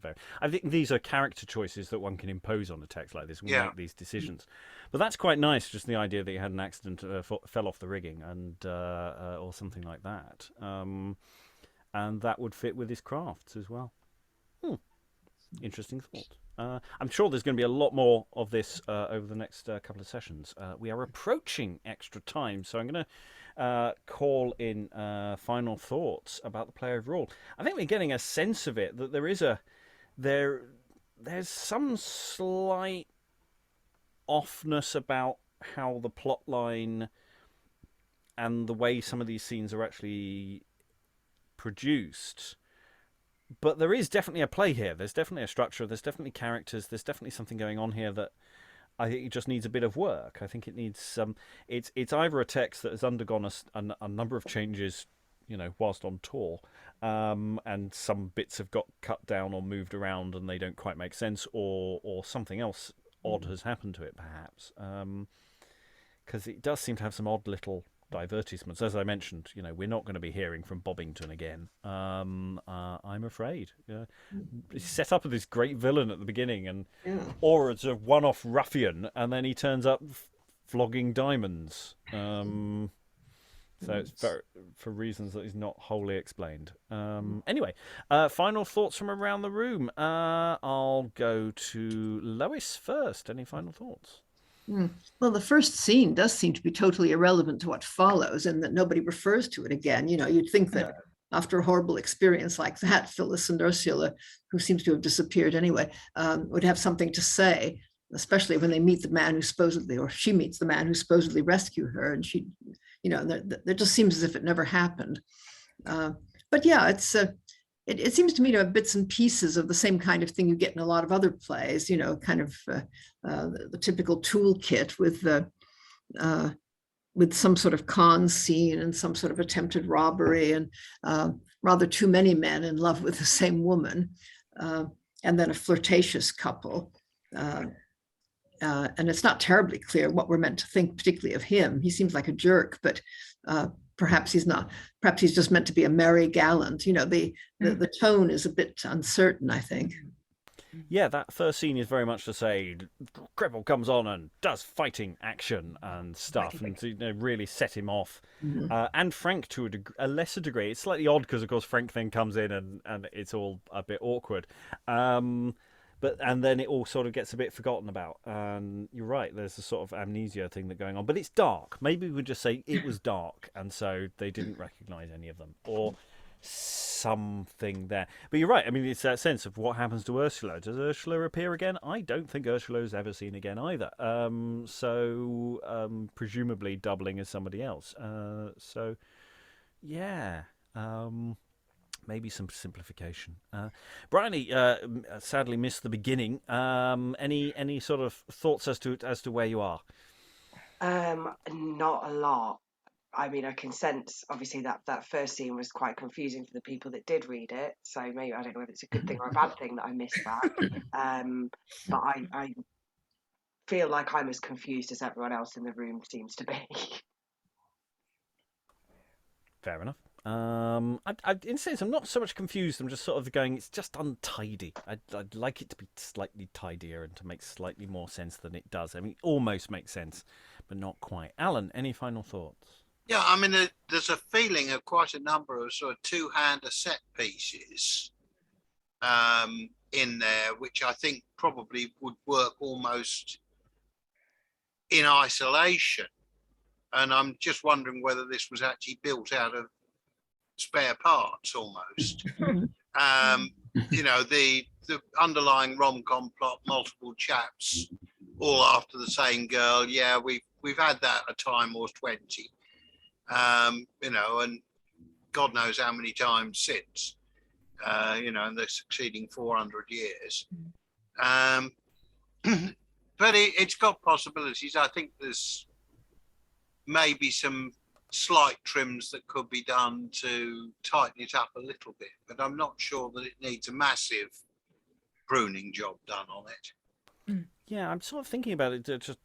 very. I think these are character choices that one can impose on a text like this when we make these decisions. But that's quite nice. Just the idea that he had an accident, fell off the rigging, and or something like that, and that would fit with his crafts as well. Interesting thought. I'm sure there's going to be a lot more of this over the next couple of sessions. We are approaching extra time, so I'm going to call in final thoughts about the play overall. I think we're getting a sense of it that there's some slight offness about how the plot line and the way some of these scenes are actually produced. But there is definitely a play here. There's definitely a structure. There's definitely characters. There's definitely something going on here that I think it just needs a bit of work. I think it needs some. It's either a text that has undergone a number of changes, whilst on tour, and some bits have got cut down or moved around and they don't quite make sense, or something else odd has happened to it, perhaps. Because it does seem to have some odd little divertisements. As I mentioned, we're not going to be hearing from Bobbington again. I'm afraid. He's set up as this great villain at the beginning, or as a one-off ruffian, and then he turns up flogging diamonds. So it's for reasons that is not wholly explained. Anyway, final thoughts from around the room. I'll go to Lois first. Any final thoughts? Well, the first scene does seem to be totally irrelevant to what follows, and that nobody refers to it again. You'd think that after a horrible experience like that, Phillis and Ursula, who seems to have disappeared anyway, would have something to say, especially when they meet the man who supposedly, or she meets the man who supposedly rescued her, and she, there just seems as if it never happened. But yeah, it seems to me to have bits and pieces of the same kind of thing you get in a lot of other plays, kind of the typical toolkit with some sort of con scene and some sort of attempted robbery and rather too many men in love with the same woman, and then a flirtatious couple. And it's not terribly clear what we're meant to think, particularly of him. He seems like a jerk, but perhaps he's not. Perhaps he's just meant to be a merry gallant. The tone is a bit uncertain, I think. Yeah, that first scene is very much to say Cripple comes on and does fighting action and stuff, and to really set him off. And Frank to a lesser degree. It's slightly odd because, of course, Frank then comes in and it's all a bit awkward. And then it all sort of gets a bit forgotten about. And you're right, there's a sort of amnesia thing that's going on. But it's dark. Maybe we would just say it was dark, and so they didn't recognise any of them. Or something there. But you're right, I mean, it's that sense of what happens to Ursula. Does Ursula appear again? I don't think Ursula's ever seen again either. Presumably doubling as somebody else. Maybe some simplification. Briony sadly missed the beginning. Any sort of thoughts as to where you are? Not a lot. I mean, I can sense, obviously, that first scene was quite confusing for the people that did read it. So maybe, I don't know whether it's a good thing or a bad thing that I missed that. But I feel like I'm as confused as everyone else in the room seems to be. Fair enough. In a sense, I'm not so much confused. I'm just sort of going, it's just untidy. I'd like it to be slightly tidier and to make slightly more sense than it does. I mean, it almost makes sense, but not quite. Alan, any final thoughts? Yeah, I mean, there's a feeling of quite a number of sort of two-hander set pieces in there, which I think probably would work almost in isolation. And I'm just wondering whether this was actually built out of spare parts almost. The underlying rom-com plot, multiple chaps, all after the same girl. Yeah, we've had that a time or 20. And God knows how many times since, in the succeeding 400 years. But it's got possibilities. I think there's maybe some slight trims that could be done to tighten it up a little bit, but I'm not sure that it needs a massive pruning job done on it. Yeah, I'm sort of thinking about it just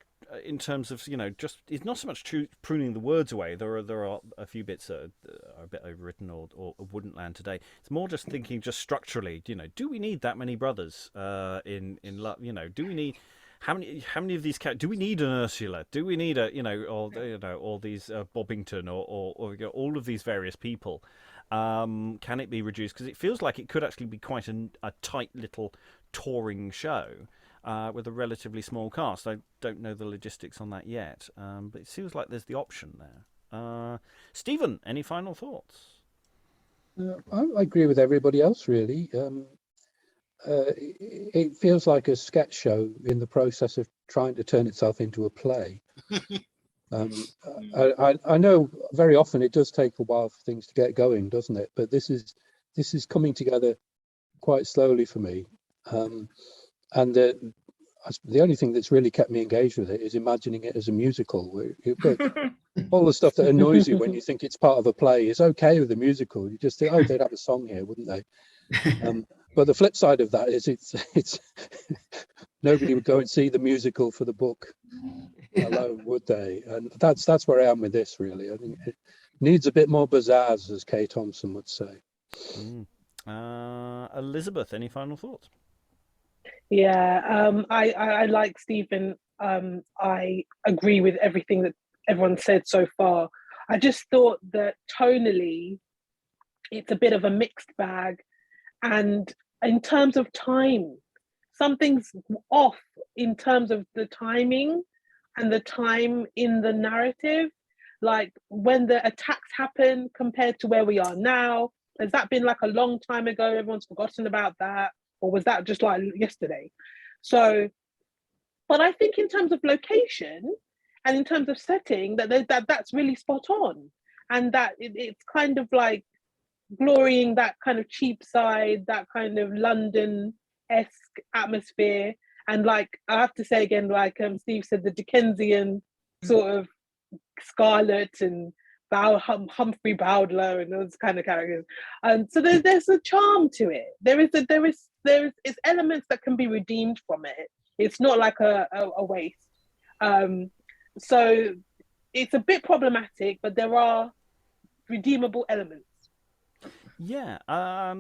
in terms of, just it's not so much pruning the words away. There are a few bits that are a bit overwritten or wouldn't land today. It's more just thinking just structurally, do we need that many brothers in love? Do we need how many of these do we need an Ursula? Do we need all these Bobbington or all of these various people? Can it be reduced? Because it feels like it could actually be quite a tight little touring show. With a relatively small cast. I don't know the logistics on that yet, but it seems like there's the option there. Stephen, any final thoughts? I agree with everybody else, really. It feels like a sketch show in the process of trying to turn itself into a play. I know very often it does take a while for things to get going, doesn't it? But this is coming together quite slowly for me. And the only thing that's really kept me engaged with it is imagining it as a musical. All the stuff that annoys you when you think it's part of a play is okay with a musical. You just think, oh, they'd have a song here, wouldn't they? But the flip side of that is it's nobody would go and see the musical for the book alone, would they? And that's where I am with this, really. I think it needs a bit more pizzazz, as Kay Thompson would say. Elizabeth, any final thoughts? Yeah, I like Stephen. I agree with everything that everyone said so far. I just thought that tonally, it's a bit of a mixed bag. And in terms of time, something's off in terms of the timing and the time in the narrative. Like when the attacks happen compared to where we are now, has that been like a long time ago? Everyone's forgotten about that. Or was that just like yesterday? So, but I think in terms of location and in terms of setting, that's really spot on. And that it's kind of like glorying that kind of cheap side, that kind of London-esque atmosphere. And like I have to say again, like Steve said, the Dickensian sort of Scarlet and Humphrey Bowdler and those kind of characters. So there's a charm to it. There is it's elements that can be redeemed from it. It's not like a waste. So it's a bit problematic, but there are redeemable elements. Yeah, I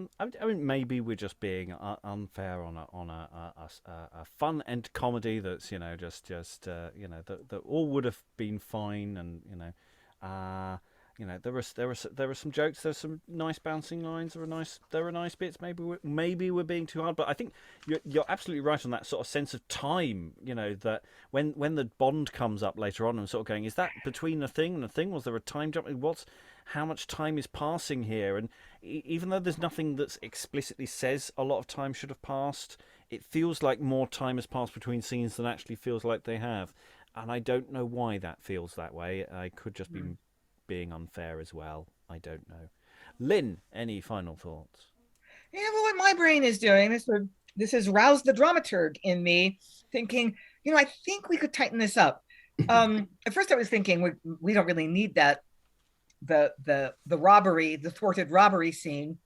mean, maybe we're just being unfair on a fun end comedy that's just that all would have been fine, and there are some jokes, there's some nice bouncing lines, there are nice bits. Maybe we're being too hard, but I think you're absolutely right on that sort of sense of time. That when the Bond comes up later on, and sort of going, is that between a thing and a thing? Was there a time jump? How much time is passing here? And even though there's nothing that explicitly says a lot of time should have passed, it feels like more time has passed between scenes than actually feels like they have. And I don't know why that feels that way. I could just be being unfair as well. I don't know. Lynn, any final thoughts? Yeah, well, what my brain is doing, this has roused the dramaturg in me, thinking, I think we could tighten this up. At first I was thinking we don't really need that, the robbery, the thwarted robbery scene,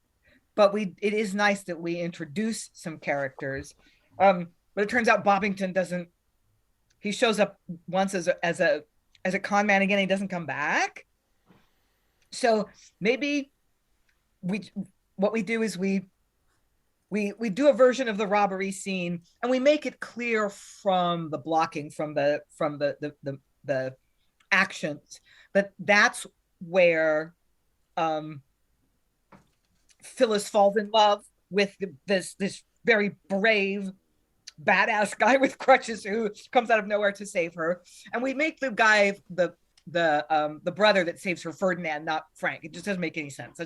but it is nice that we introduce some characters. But it turns out Bobbington doesn't. He shows up once as a con man again. He doesn't come back. So maybe what we do is we do a version of the robbery scene, and we make it clear from the blocking, from the actions, that that's where Phillis falls in love with this very brave, badass guy with crutches who comes out of nowhere to save her, and we make the guy the brother that saves her Ferdinand, not Frank. It just doesn't make any sense.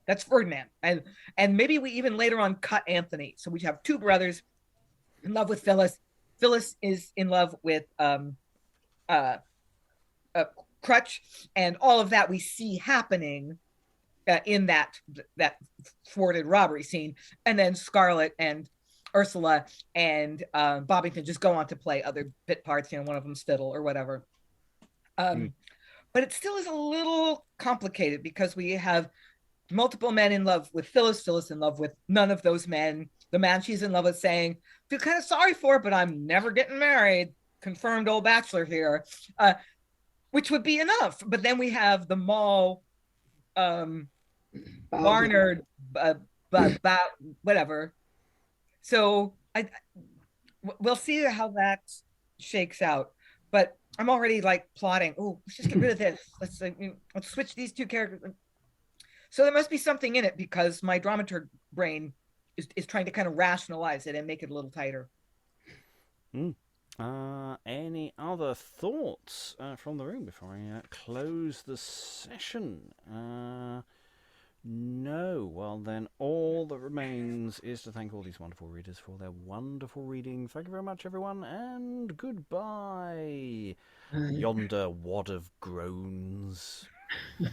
That's Ferdinand, and maybe we even later on cut Anthony, so we have two brothers in love with Phillis. Phillis is in love with Crutch, and all of that we see happening in that thwarted robbery scene, and then Scarlet and Ursula and Bobbington just go on to play other bit parts. One of them's Fiddle or whatever. But it still is a little complicated because we have multiple men in love with Phillis, Phillis in love with none of those men. The man she's in love with saying, feel kind of sorry for it, but I'm never getting married. Confirmed old bachelor here. Which would be enough. But then we have the Moll, Barnard, whatever. So we'll see how that shakes out. But I'm already like plotting. Oh, let's just get rid of this. Let's switch these two characters. So there must be something in it because my dramaturg brain is trying to kind of rationalize it and make it a little tighter. Any other thoughts from the room before I close the session? No. Well, then all that remains is to thank all these wonderful readers for their wonderful reading. Thank you very much, everyone, and goodbye. Yonder wad of groans.